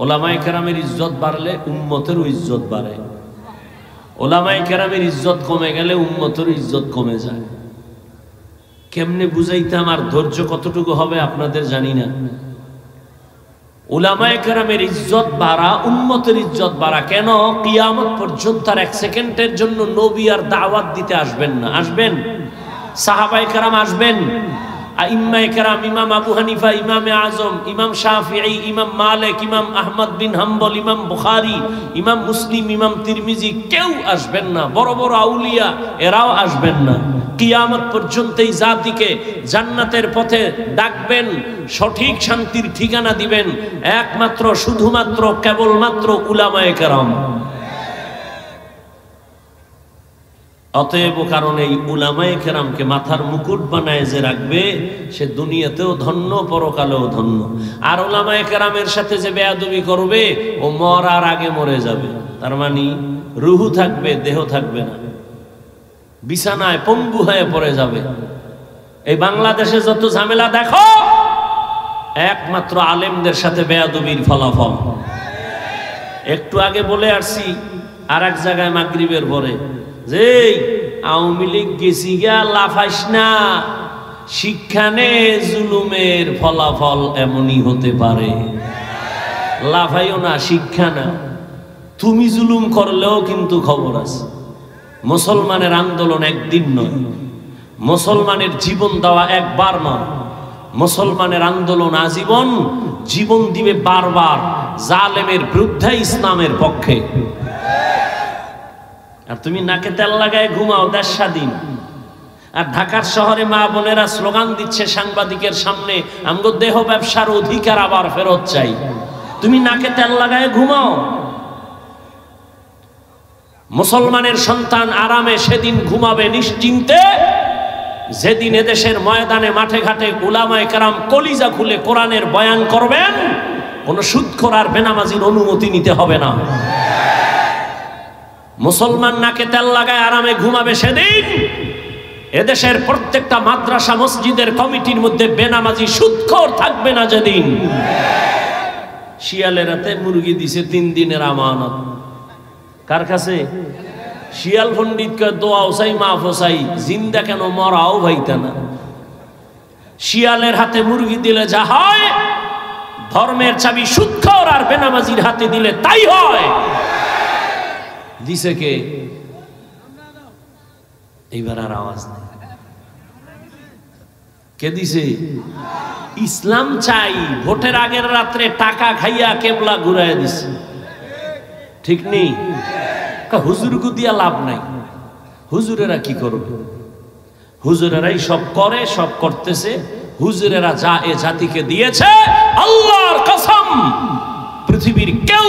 ওলামায়ে কেরামের ইজ্জত বাড়লে উম্মতেরও ইজ্জত বাড়ে। ওলামায়ে কেরামের ইজ্জত কমে গেলে উম্মতেরও ইজ্জত কমে যায়। কেমনে বুঝাইতে আমার ধৈর্য কতটুকু হবে আপনাদের জানি না। উলামায়ে কেরামের ইজ্জত বাড়া, উম্মতের ইজ্জত বাড়া। কেন? কিয়ামত পর্যন্ত আর এক সেকেন্ডের জন্য নবী আর দাওয়াত দিতে আসবেন না। আসবেন? সাহাবায়ে কেরাম আসবেন, আইম্মায়ে কেরাম, ইমাম আবু হানিফা, ইমামে আজম, ইমাম শাফিঈ, ইমাম মালিক, ইমাম আহমদ বিন হাম্বল, ইমাম বুখারী, ইমাম মুসলিম, ইমাম তিরমিজি, কেউ আসবেন না। বড় বড় আউলিয়া এরাও আসবেন না। কিয়ামত পর্যন্ত এই জাতিকে জান্নাতের পথে ডাকবেন, সঠিক শান্তির ঠিকানা দিবেন একমাত্র, শুধুমাত্র, কেবলমাত্র উলামায়ে কেরাম। অতএব কারণে এই উলামায়ে কেরামকে মাথার মুকুট বানায় যে রাখবে, সে দুনিয়াতেও ধন্য, পরকালেও ধন্য। আর উলামায়ে কেরামের সাথে যে বেয়াদবি করবে, ও মরার আগে মরে যাবে। তার মানে রুহু থাকবে, দেহ থাকবে না, বিছানায় পঙ্গু হয়ে পড়ে যাবে। এই বাংলাদেশে যত ঝামেলা দেখো, একমাত্র আলেমদের সাথে বেয়াদবির ফলাফল। একটু আগে বলে আসছি আর এক জায়গায় মাগরিবের পরে, যে আওয়ামী লীগ গেছি গা, লাফাইস না, শিক্ষানে জুলুমের ফলাফল এমনই হতে পারে। লাফাইও না, শিক্ষা না। তুমি জুলুম করলেও কিন্তু খবর আছে। মুসলমানের আন্দোলন একদিন নয়, মুসলমানের জীবন দেওয়া একবার নয়। মুসলমানের আন্দোলন আজীবন, জীবন দিবে বারবার, জালেমের বিরুদ্ধে, ইসলামের পক্ষে। আর তুমি নাকে তেল লাগায় ঘুমাও, দেশ স্বাধীন। আর ঢাকার শহরে মা বোনেরা স্লোগান দিচ্ছে সাংবাদিকের সামনে, আমগো দেহ ব্যবসার অধিকার আবার ফেরত চাই। তুমি নাকে তেল লাগায় ঘুমাও। মুসলমানের সন্তান আরামে সেদিন ঘুমাবে নিশ্চিন্তে, যেদিন এদেশের ময়দানে, মাঠে ঘাটে উলামায়ে কেরাম কলিজা খুলে কোরআনের বয়ান করবেন। কোন সুদখোর আর বেনামাজির অনুমতি নিতে হবে না। মুসলমান নাকে তেল লাগায় আরামে ঘুমাবে সেদিন এদেশের প্রত্যেকটা মাদ্রাসা, মসজিদের কমিটির মধ্যে বেনামাজি, সুদখোর থাকবে না যেদিন। শিয়ালের হাতে মুরগি দিছে 3 দিনের আমানত। কার কাছে? শিয়াল পণ্ডিতকে দোয়াও চাই, মাফও চাই, জিন্দা কেন মরাও ভাইতা না। শিয়ালের হাতে মুরগি দিলে যা হয়, ধর্মের চাবি সুদখোর আর বেনামাজির হাতে দিলে তাই হয়। দিছে কে? এইবার আর আওয়াজ নেই। কে দিছে? ইসলাম চাই। ভোটের আগের রাত্রে টাকা খাইয়া কেবলা ঘুরাইয়া দিছে। ঠিক নেই? হুজুরকে দিয়া লাভ নাই। হুজুরেরা কি করবে? হুজুরেরাই সব করে, সব করতেছে। হুজুরেরা যা এ জাতিকে দিয়েছে, আল্লাহর কসম পৃথিবীর কেউ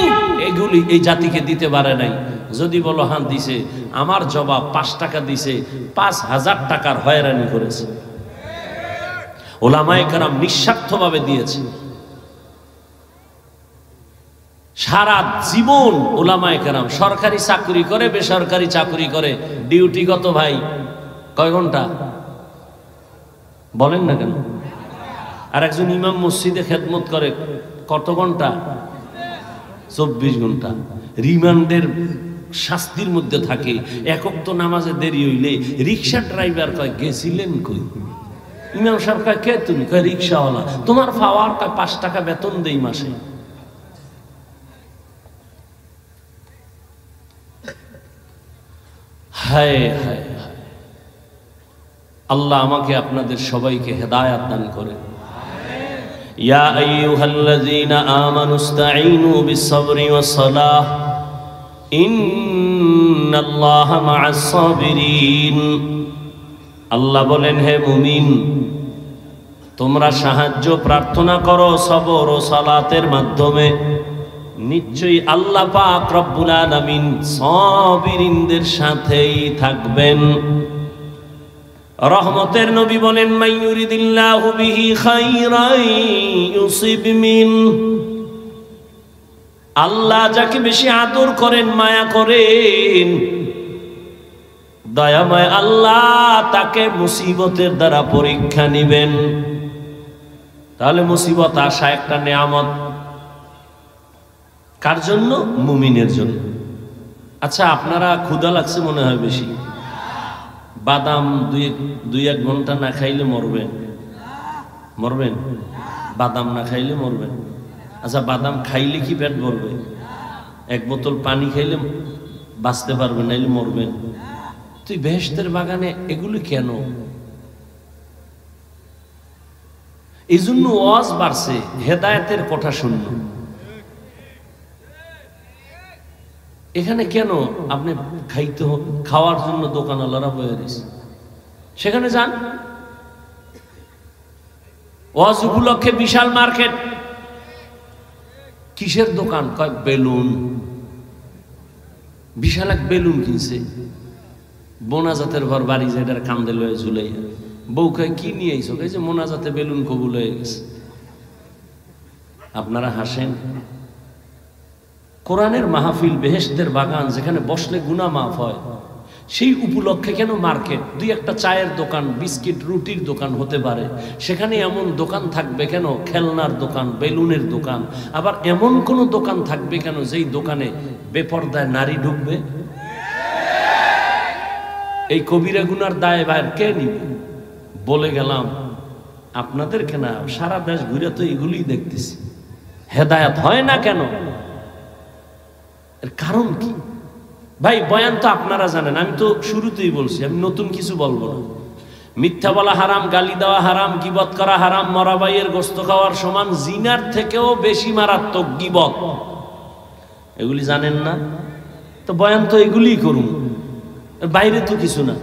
এগুলি এই জাতিকে দিতে পারে নাই। যদি বলো হ্যাঁ দিছে, আমার জবাব 5 টাকা দিছে, 5000 টাকার হয়রানি করেছে। উলামায়ে কেরাম নিঃস্বার্থভাবে দিয়েছে। সারা জীবন উলামায়ে কেরাম সরকারি চাকরি করে, বেসরকারি চাকরি করে। ডিউটি কত ভাই? কয় ঘন্টা বলেন না কেন? আর একজন ইমাম মসজিদে খেদমত করে কত ঘন্টা? 24 ঘন্টা। রিমান্ডের শাস্তির মধ্যে থাকে। একক তো নামাজে দেরি হইলে রিক্সা ড্রাইভার কয় গেছিলেন কই? ইমাম সাহেব কয় কে তুমি? কয় রিক্সাওয়ালা। তোমার পাওয়ার কয় 5 টাকা বেতন দেই মাসে। হায় হায় হায়, আল্লাহ আমাকে আপনাদের সবাইকে হেদায়াত দান করেন। ইয়া আইয়ুহাল্লাযীনা আমানুস্তাঈনু বিস-সাবরি ওয়াস-সালাহ ইন্নাল্লাহা মা'আস সাবিরিন। আল্লাহ বলেন, হে মুমিন, তোমরা সাহায্য প্রার্থনা করো সবর ও সালাতের মাধ্যমে, নিশ্চয়ই আল্লাহ পাক রব্বুল আলামিন সাবিরিনদের সাথেই থাকবেন। রহমতের নবী বলেন, মাইয়ুরিদিল্লাহু বিহি খাইরান ইউসিব মিন। আল্লাহ যাকে বেশি আদর করেন, মায়া করেন, দয়াময় আল্লাহ তাকে মুসিবতের দ্বারা পরীক্ষা নিবেন। তাহলে মুসিবত আসা একটা নেয়ামত, কার জন্য? মুমিনের জন্য। আচ্ছা, আপনারা ক্ষুধা লাগছে মনে হয় বেশি, বাদাম দুই এক ঘন্টা না খাইলে মরবেন? মরবেন? বাদাম না খাইলে মরবেন? আচ্ছা, বাদাম খাইলে কি পেট ভরবে? এক বোতল পানি খাইলে বাঁচতে পারবেন, নাইলে মরবেন। তুই বেহেশতের বাগানে এগুলো কেন? এই জন্য ওয়াজ বাড়ছে, হেদায়েতের কথা শুনল। এখানে কেন আপনি খাইতে হবে? খাওয়ার জন্য দোকানওয়ালারা বয়ে রয়েছে, সেখানে যান। ওয়াজ উপলক্ষে বিশাল মার্কেট। কিসের দোকান? কয় বেলুন। বিশাল এক বেলুন কিনছে, মোনাজাতের ঘর বাড়ি যেটার কান্দে লয়ে ঝুলাইয়া। বউ কয়, কি নিয়ে আইছো? কইছে মোনাজাতে বেলুন কবুল হয়ে গেছে। আপনারা হাসেন। কোরআনের মাহফিল, বেহেশতের বাগান, যেখানে বসলে গুনাহ মাফ হয়, সেই উপলক্ষে কেন মার্কেট? দুই একটা চায়ের দোকান, বিস্কিট রুটির দোকান হতে পারে, সেখানে এমন দোকান থাকবে কেন? খেলনার দোকান, বেলুনের দোকান। আবার এমন কোন দোকান থাকবে কেন যেই দোকানে বেপরদায় নারী ঢুকবে? এই কবিরা গুনার দায় ভাই কে নিবে? বলে গেলাম আপনাদেরকে না, সারা দেশ ঘুরে তো এগুলি দেখতেছি। হেদায়েত হয় না কেন? এর কারণ কি? ভাই বয়ান তো আপনারা জানেন, আমি তো শুরুতেই বলছি, আমি নতুন কিছু বলবো না। মিথ্যা বলা হারাম, গালি দেওয়া হারাম, গীবত করা হারাম, মরা ভাইয়ের গোশত খাওয়ার সমান, জিনার থেকেও বেশি মারাত্মক গীবত। এগুলি জানেন না তো বয়ান তো এগুলিই করুন, বাইরে তো কিছু না।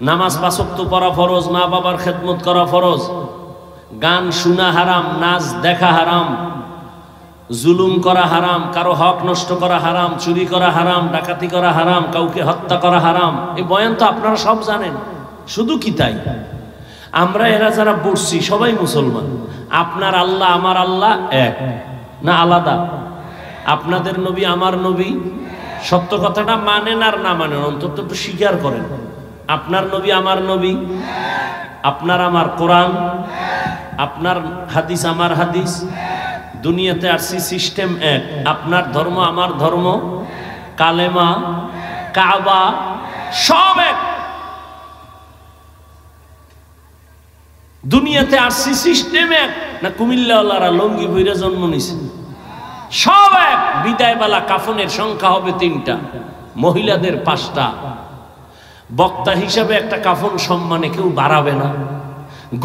নামাজ ৫ ওয়াক্ত পড়া ফরজ, মা বাবার খেদমত করা ফরজ, গান শোনা হারাম, নাচ দেখা হারাম, জুলুম করা হারাম, কারো হক নষ্ট করা হারাম, চুরি করা হারাম, ডাকাতি করা হারাম, কাউকে হত্যা করা হারাম। এই বয়ান তো আপনারা সব জানেন। শুধু কি তাই, আমরা এরা যারা বসছি সবাই মুসলমান। আপনার আল্লাহ আমার আল্লাহ এক না আলাদা? আপনাদের নবী আমার নবী, সত্য কথাটা মানেন আর না মানেন, অন্তত একটু স্বীকার করেন। আপনার নবী আমার নবী, আপনার আমার কোরআন, আপনার হাদিস আমার হাদিস, দুনিয়াতে আসছি সিস্টেম এক, আপনার ধর্ম আমার ধর্ম, কালেমা, কাবা সব এক। দুনিয়াতে আসছি সিস্টেম এক না? কুমিল্লাওয়ালারা লঙ্গি বইরা জন্ম নিছে, সব এক। বিদায়বেলা কাফনের সংখ্যা হবে ৩টা, মহিলাদের 5টা। বক্তা হিসাবে একটা কাফন সম্মানে কেউ বাড়াবে না,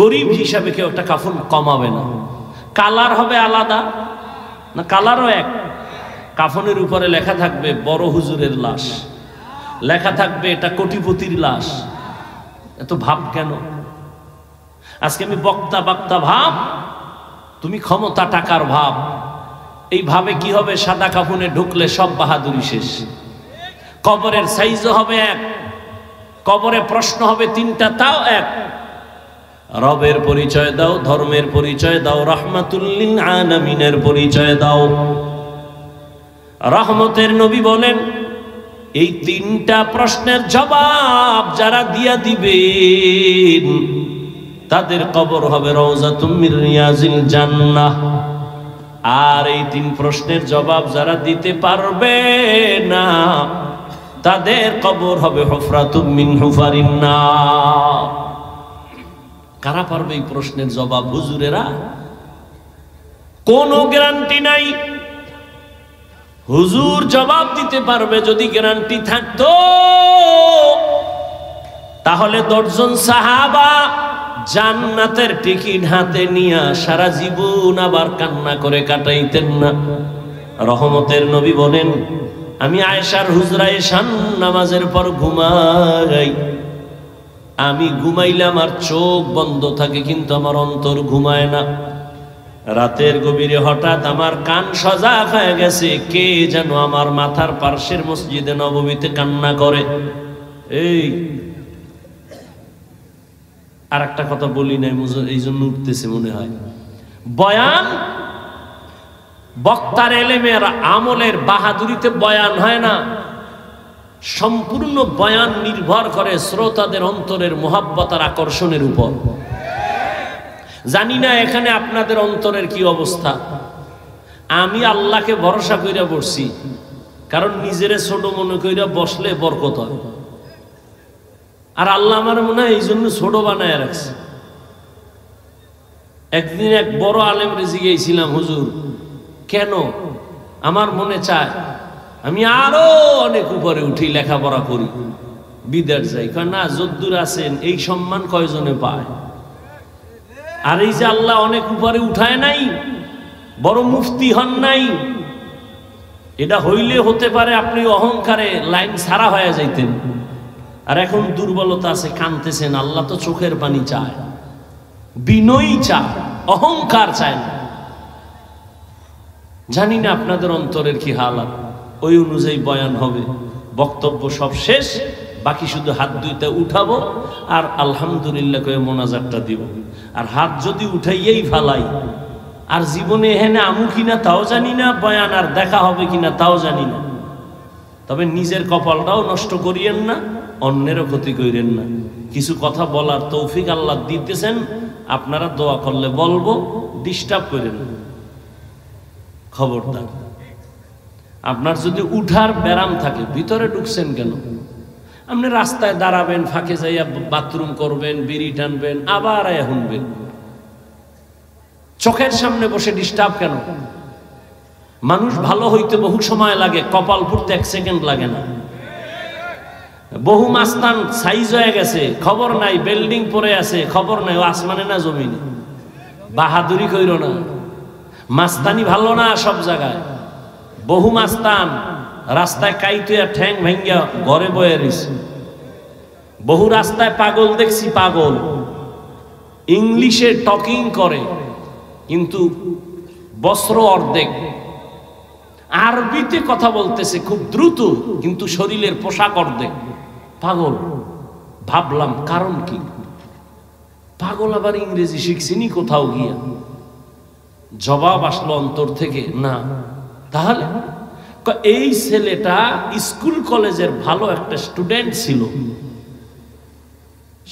গরিব হিসাবে কেউ একটা কাফন কমাবে না। কালার হবে আলাদা না? কালারও এক। কাফনের উপরে লেখা থাকবে বড় হুজুরের লাশ, লেখা থাকবে এটা কোটিপতির লাশ। এত ভাব কেন? আজকে আমি বক্তা বক্তা ভাব, তুমি ক্ষমতা টাকার ভাব। এই ভাবে কি হবে? সাদা কাফনে ঢুকলে সব বাহাদুরি শেষ। কবরের সাইজও হবে এক, কবরে প্রশ্ন হবে 3টা, তাও এক। রবের পরিচয় দাও, ধর্মের পরিচয় দাও, রাহমাতুল লিল আলামিনের পরিচয় দাও। রহমতের নবী বলেন, এই 3টা প্রশ্নের জবাব যারা দিয়া দিবেন তাদের কবর হবে রওজাতুম মির রিয়াজিল জান্নাহ। আর এই 3 প্রশ্নের জবাব যারা দিতে পারবে না তাদের কবর হবে হুফরাতুম মিন হুফারিন নার। কারা পারবে এই প্রশ্নের জবাব? হুজুরেরা। কোনো গ্যারান্টি নাই হুজুর জবাব দিতে পারবে। যদি গ্যারান্টি থাকতো তাহলে 10 জন সাহাবা জান্নাতের টিকিট হাতে নিয়ে সারা জীবন আবার কান্না করে কাটাইতেন না। রহমতের নবী বলেন, আমি আয়েশার হুজরায় শান নামাজের পর ঘুমাই। আমি ঘুমাইলে আমার চোখ বন্ধ থাকে, কিন্তু আমার অন্তর ঘুমায় না। রাতের গভীরে হঠাৎ আমার কান সজাগ হয়ে গেছে, কে যেন আমার মাথার পার্শ্বের মসজিদে নববীতে কান্না করে। এই আর একটা কথা বলি নাই, এই জন্য উঠতেছে মনে হয়। বয়ান বক্তার এলেমের আমলের বাহাদুরিতে বয়ান হয় না, সম্পূর্ণ বয়ান নির্ভর করে শ্রোতাদের অন্তরের মোহাব্বত আর আকর্ষণের উপর। জানি না এখানে আপনাদের অন্তরের কি অবস্থা। আমি আল্লাহকে ভরসা কইরা বসছি, কারণ নিজেরে ছোট মনে কইরা বসলে বরকত হয়। আর আল্লাহ আমার মনে হয় এই জন্য ছোট বানায় রাখছে। একদিন এক বড় আলেম রেজি গিয়েছিলাম, হুজুর কেন আমার মনে চায় আমি আরো অনেক উপরে উঠি, লেখাপড়া করি, বিদেশ যাই। না, যদ্দুর আছেন এই সম্মান কয়জনে পায়? আর এই যে আল্লাহ অনেক উপরে উঠায় নাই, বড় মুফতি হন নাই, এটা হইলে হতে পারে আপনি অহংকারে লাইন ছাড়া হয়ে যাইতেন। আর এখন দুর্বলতা আছে, কাঁদতেছেন। আল্লাহ তো চোখের পানি চায়, বিনয়ী চায়, অহংকার চায় না। জানি না আপনাদের অন্তরের কি হালাত, ওই অনুযায়ী বয়ান হবে। বক্তব্য সব শেষ, বাকি শুধু হাত দুইটা উঠাবো আর আলহামদুলিল্লাহ কয়ে মোনাজাতটা দিব। আর হাত যদি উঠাইয়েই ফালাই, আর জীবনে এখানে আমু কিনা তাও জানি না, বয়ান আর দেখা হবে কিনা তাও জানি না। তবে নিজের কপালটাও নষ্ট করিয়েন না, অন্যেরও ক্ষতি করিয়েন না। কিছু কথা বলার তৌফিক আল্লাহ দিতেছেন, আপনারা দোয়া করলে বলবো, ডিস্টার্ব করেন না, খবরদার। আপনার যদি উঠার ব্যারাম থাকে, ভিতরে ঢুকছেন কেন? আপনি রাস্তায় দাঁড়াবেন, ফাঁকে যাইয়া বাথরুম করবেন, বিড়ি টানবেন, আবার আয়া শুনবেন। চোখের সামনে বসে ডিস্টার্ব কেন? মানুষ ভালো হইতে বহু সময় লাগে, কপাল ফুটতে 1 সেকেন্ড লাগে না। বহু মাস্তান সাইজ হয়ে গেছে, খবর নাই, বিল্ডিং পড়ে আছে, খবর নাই, ও আসমানে না জমিনে। বাহাদুরি কইরো না, মাস্তানি ভালো না সব জায়গায়। বহু মাস্তান রাস্তায় কাইতে ঠ্যাং ভাঙ্গিয়া ঘরে বয়ে রয়েছে। বহু রাস্তায় পাগল দেখছি, পাগল ইংলিশে টকিং করে, কিন্তু বস্ত্র অর্ধেক, আরবিতে কথা বলতেছে খুব দ্রুত, কিন্তু শরীরের পোশাক অর্ধেক। পাগল। ভাবলাম কারণ কি? পাগল আবার ইংরেজি শিখছিনি কোথাও গিয়া? জবাব আসলো অন্তর থেকে, না। তাহলে এই ছেলেটা স্কুল কলেজের ভালো একটা স্টুডেন্ট ছিল,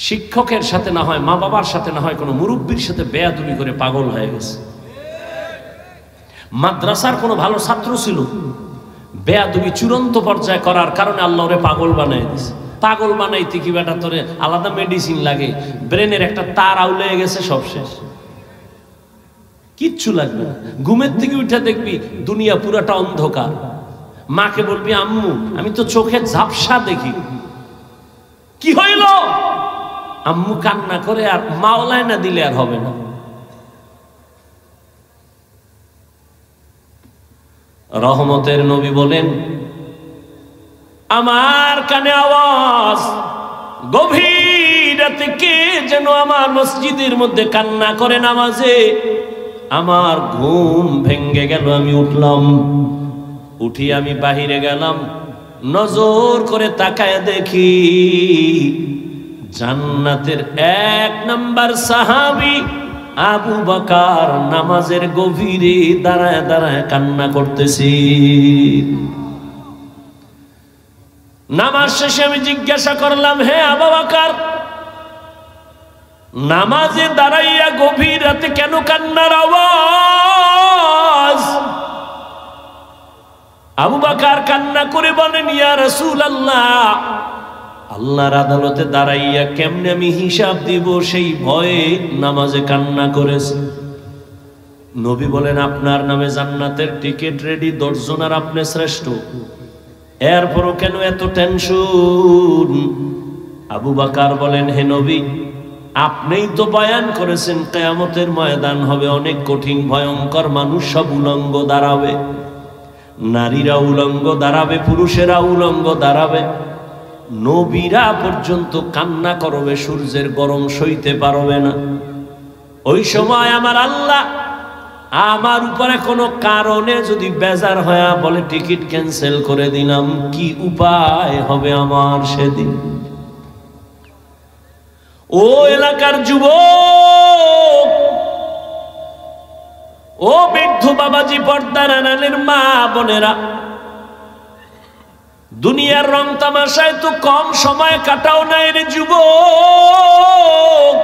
শিক্ষকের সাথে না হয়, মা বাবার সাথে না হয়, কোনো মুরব্বীর সাথে বেয়াদবি করে পাগল হয়ে গেছে। মাদ্রাসার কোনো ভালো ছাত্র ছিল, বেয়াদবি চূড়ান্ত পর্যায়ে করার কারণে আল্লাহ ওরে পাগল বানাই দিয়েছে। পাগল বানাইতে কি বেটা তোরে আলাদা মেডিসিন লাগে? ব্রেনের একটা তার আউলে গেছে, সব শেষ, কিচ্ছু লাগবে না। ঘুমের থেকে উঠে দেখবি দুনিয়া পুরাটা অন্ধকার। মাকে বলবি, আম্মু আমি তো চোখে ঝাপসা দেখি। কি হইল? আম্মু কান্না করে, আর মাওলায় না দিলে আর হবে না। রহমতের নবী বলেন, আমার কানে আওয়াজ, গভীর রাতে কে যেন আমার মসজিদের মধ্যে কান্না করে নামাজে। আমার ঘুম ভেঙ্গে গেল, আমি উঠলাম, উঠি আমি বাহিরে গেলাম, নজর করে তাকায় দেখি জান্নাতের 1 নাম্বার সাহাবী আবু বকর নামাজের গভীরে দাঁড়ায় দাঁড়ায় কান্না করতেছি। নামাজ শেষে আমি জিজ্ঞাসা করলাম, হে আবু বকর, নামাজে দাঁড়াইয়া গভীর রাতে কেন কান্নার আওয়াজ? আবু বকর কান্না করে বলেন, ইয়া রাসূলুল্লাহ, আল্লাহর আদালতে দাঁড়াইয়া কেমনে আমি হিসাব দিব সেই ভয়ে নামাজে কান্না করেছে। নবী বলেন, আপনার নামে জান্নাতের টিকিট রেডি 10 জন, আর আপনি শ্রেষ্ঠ, এরপরও কেন এত টেনশন? আবু বকর বলেন, হে নবী, আপনিই তো বয়ান করেছেন কিয়ামতের ময়দান হবে অনেক কঠিন ভয়ঙ্কর, মানুষ সব উলঙ্গ দাঁড়াবে। নারীরা উলঙ্গ দাঁড়াবে, পুরুষেরা উলঙ্গ দাঁড়াবে, নবীরা পর্যন্ত কান্না করবে, সূর্যের গরম সইতে পারবে না। ওই সময় আমার আল্লাহ আমার উপরে কোনো কারণে যদি বেজার হয়ে বলে টিকিট ক্যান্সেল করে দিলাম, কি উপায় হবে আমার সেদিন? ও এলাকার যুবক, ও বৃদ্ধ বাবাজি, পর্দার আড়ালের মা বোনেরা, দুনিয়ার রং তামাশায় তো কম সময় কাটাও নাই রে যুবক।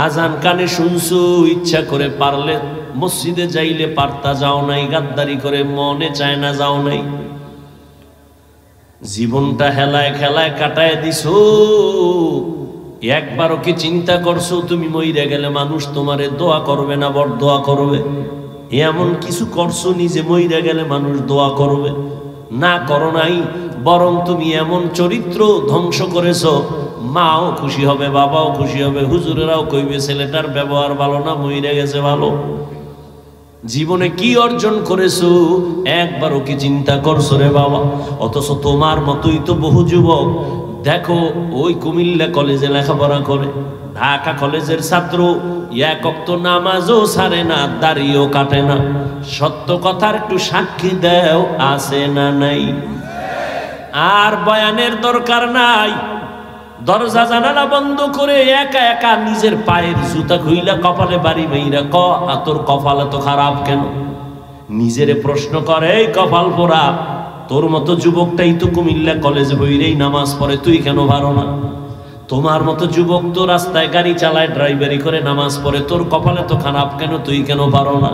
আজান কানে শুনছো, ইচ্ছা করে পারলে মসজিদে যাইলে পারতা, যাও নাই। গাদ্দারি করে মনে চায় না, যাও নাই। জীবনটা হেলায় খেলায় কাটায় দিছো। একবারও কি চিন্তা করছো তুমি মইরে গেলে মানুষ তোমারে দোয়া করবে না বরদোয়া করবে? এমন কিছু করছো নিজে মইরে গেলে মানুষ দোয়া করবে না? করো নাই, বরং তুমি এমন চরিত্র ধ্বংস করেছো, মাও খুশি হবে, বাবাও খুশি হবে, হুজুরেরাও কইবে ছেলেটার ব্যবহার ভালো না, মইরে গেছে ভালো। জীবনে কি অর্জন করেছো একবারও কি চিন্তা করছো রে বাবা? অথচ তোমার মতোই তো বহু যুবক দেখো, ওই কুমিল্লা কলেজে লেখাপড়া করে, ঢাকা কলেজের ছাত্র, এক ওয়াক্ত নামাজও ছাড়ে না, দাড়িও কাটে না। সত্য কথার একটু সাক্ষী দেও, আছে না নাই? আর বয়ানের দরকার নাই, দরজা জানালা বন্ধ করে একা একা নিজের পায়ের জুতা খুইলা কপালে বাড়ি মেইরা ক, তোর কপাল এত খারাপ কেন? নিজেরে প্রশ্ন করে, এই কপাল পোড়া, তোর মতো যুবকটাই তো কুমিল্লা কলেজে বইরেই নামাজ পড়ে, তুই কেন পারো না? তোমার মতো যুবক তো রাস্তায় গাড়ি চালায়, ড্রাইভারি করে নামাজ পড়ে, তোর কপালে তো খারাপ কেন, তুই কেন পারো না?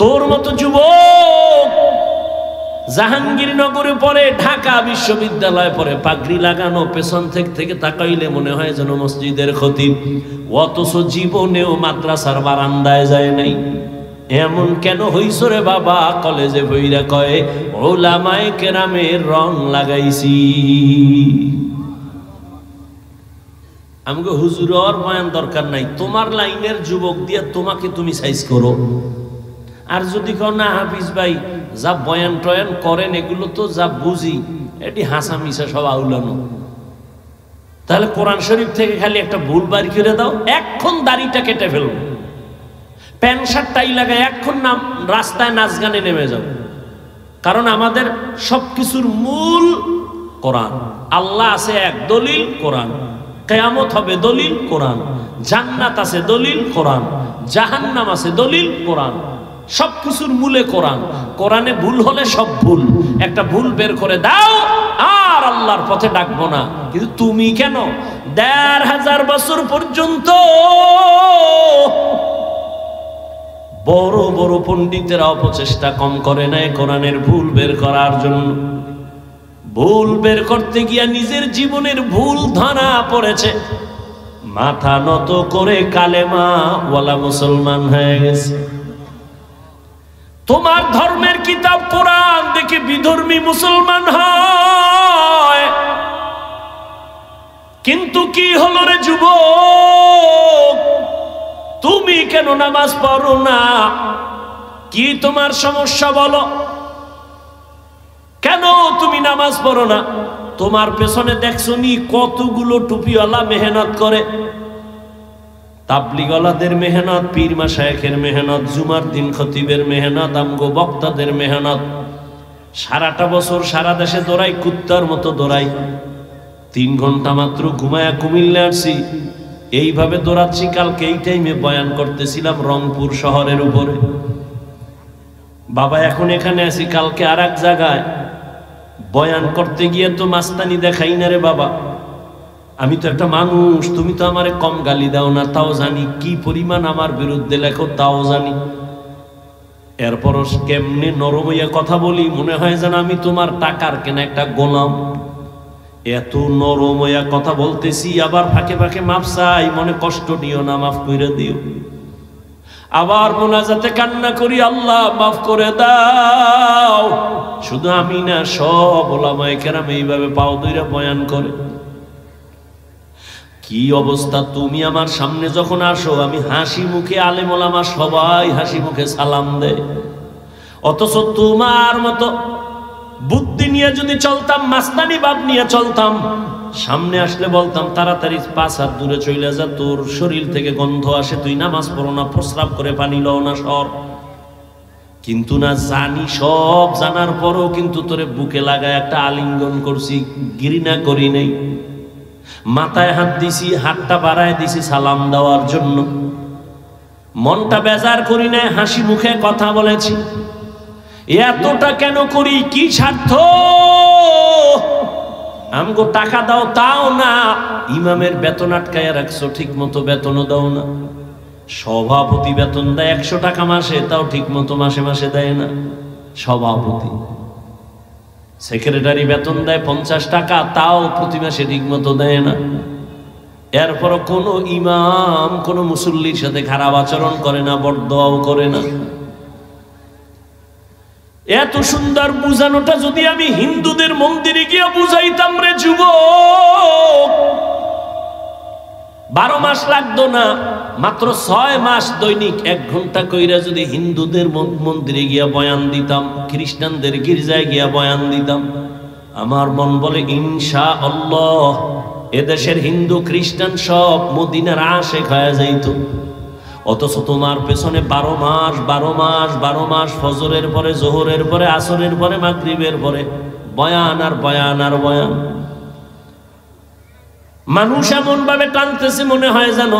তোর মতো যুবক জাহাঙ্গীরনগরে পড়ে, ঢাকা বিশ্ববিদ্যালয়ে পড়ে, পাগড়ি লাগানো, পেছন থেকে তাকাইলে মনে হয় যেন মসজিদের খতিব, অথচ জীবনেও মাদ্রাসার বারান্দায় যায় নাই। এমন কেন হইছ রে বাবা? কলেজে বইরা কয়ে ওলামায়ে কেরামের রং লাগাইছি। আমাকে হুজুর বয়ান দরকার নাই, তোমার লাইনের যুবক দিয়া তোমাকে তুমি সাইজ করো। আর যদি কও না হাফিজ ভাই যা বয়ান টয়ান করেন এগুলো তো যা বুঝি, এটি হাসা মিশা সব আউলানো, তাহলে কোরআন শরীফ থেকে খালি একটা ভুল বাড়ি করে দাও, এখন দাড়িটা কেটে ফেলবো, প্যান্ট শার্ট টাই লাগায় এখন নাম রাস্তায় নাচ গানে নেমে যাও। কারণ আমাদের সবকিছুর মূল কোরআন। আল্লাহ আছে এক, দলিল কোরআন। কিয়ামত হবে দলিল কোরআন। জান্নাত আছে দলিল কোরআন। জাহান্নাম আছে দলিল কোরআন। সবকিছুর মূলে কোরআন। কোরআনে ভুল হলে সব ভুল, একটা ভুল বের করে দাও আর আল্লাহর পথে ডাকবো না। কিন্তু তুমি কেন ১৫০০ বছর পর্যন্ত বড় বড় পণ্ডিতেরা অপচেষ্টা কম করে নাই কোরআনের ভুল বের করার জন্য। ভুল বের করতে গিয়া নিজের জীবনের ভুল ধরা পড়েছে, মাথা নত করে কালেমা ওয়ালা মুসলমান হয়ে গেছে। তোমার ধর্মের কিতাব কোরআন দেখে বিধর্মী মুসলমান হয়, কিন্তু কি হলো রে যুবক, তুমি কেন নামাজ পড়ো না? কি তোমার সমস্যা বলো? কেন তুমি নামাজ পড়ো না? তোমার পেছনে দেখছো নি কতগুলো টুপিওয়ালা মেহনত করে, তাবলিগওয়ালাদের মেহনত, পীর মাশায়েখের মেহনত, জুমার দিন খতিবের মেহনত, আমগো বক্তাদের মেহনত। সারাটা বছর সারা দেশে দৌড়াই, কুত্তার মতো দৌড়াই। 3 ঘন্টা মাত্র ঘুমায়া কুমিল্লা আসছি, এইভাবে দৌড়াচ্ছি। কালকে এই টাইমে বয়ান করতেছিলাম রংপুর শহরের উপরে। বাবা এখন এখানে আছি, কালকে আর এক জায়গায় বয়ান করতে গিয়ে তো মাস্তানি দেখাই না রে বাবা। আমি তো একটা মানুষ, তুমি তো আমারে কম গালি দাও না, তাও জানি। কি পরিমাণ আমার বিরুদ্ধে লেখো তাও জানি। এরপরও কেমনে নরম হইয়া কথা বলি, মনে হয় যেন আমি তোমার টাকার কেনা একটা গোলাম। এত নরম হইয়া কথা বলতেছি, আবার ফাঁকে ফাঁকে মাপ চাই, মনে কষ্ট নিও না, মাফ করে দিও। আবার মোনাজাতে কান্না করি, আল্লাহ মাফ করে দাও। শুধু আমি না, সব ওলামায়ে কেরাম এইভাবে পাও ধইরা বয়ান করে। কি অবস্থা! তুমি আমার সামনে যখন আসো, আমি হাসি মুখে, আলেম ওলামা সবাই হাসি মুখে সালাম দেয়, অথচ তোমার মতো বুদ্ধি নিয়ে যদি চলতাম, মাস্তানি ভাব নিয়ে চলতাম, সামনে আসলে বলতাম তাড়াতাড়ি 5 হাত দূরে চলে যা, তোর শরীর থেকে গন্ধ আসে, তুই নামাজ পড়ো না, প্রস্রাব করে পানি লও না, সর। কিন্তু না, জানি, সব জানার পরও কিন্তু তোরে বুকে লাগায় একটা আলিঙ্গন করছি, ঘৃণা করি নাই। মাথায় হাত দিছি, হাতটা বাড়ায় দিছি সালাম দেওয়ার জন্য, মনটা বেজার করি নাই, হাসি মুখে কথা বলেছি। এতটা কেন করি? কি স্বার্থ? আমগো টাকা দাও, তাও না। ইমামের বেতন আটকায় রাখছো, ঠিক মতো বেতনও দাও না। সভাপতি বেতন দেয় 100 টাকা মাসে, তাও ঠিক মতো মাসে মাসে দেয় না সভাপতি। সেক্রেটারি বেতন দেয় 50 টাকা, তাও প্রতি মাসে ঠিক মতো দেয় না। এরপর কোনো ইমাম কোনো মুসল্লির সাথে খারাপ আচরণ করে না, বরদোয়াও করে না। এত সুন্দর বুঝানোটা যদি আমি হিন্দুদের মন্দিরে গিয়ে বুঝাইতাম রে যুবক, 12 মাস লাগতো না, মাত্র 6 মাস দৈনিক 1 ঘন্টা কইরা যদি হিন্দুদের মন্দিরে গিয়া বয়ান দিতাম, খ্রিস্টানদের গির্জায় গিয়া বয়ান দিতাম, আমার মন বলে ইনশাআল্লাহ এদেশের হিন্দু খ্রিস্টান সব মদিনার আশেক হয়ে যাইত। অথচ তোমার পেছনে 12 মাস ফজরের পরে, জোহরের পরে, আসরের পরে, মাগরিবের পরে বয়ান আর বয়ান আর বয়ান। মানুষ এমন ভাবে টানতেছে মনে হয় যেন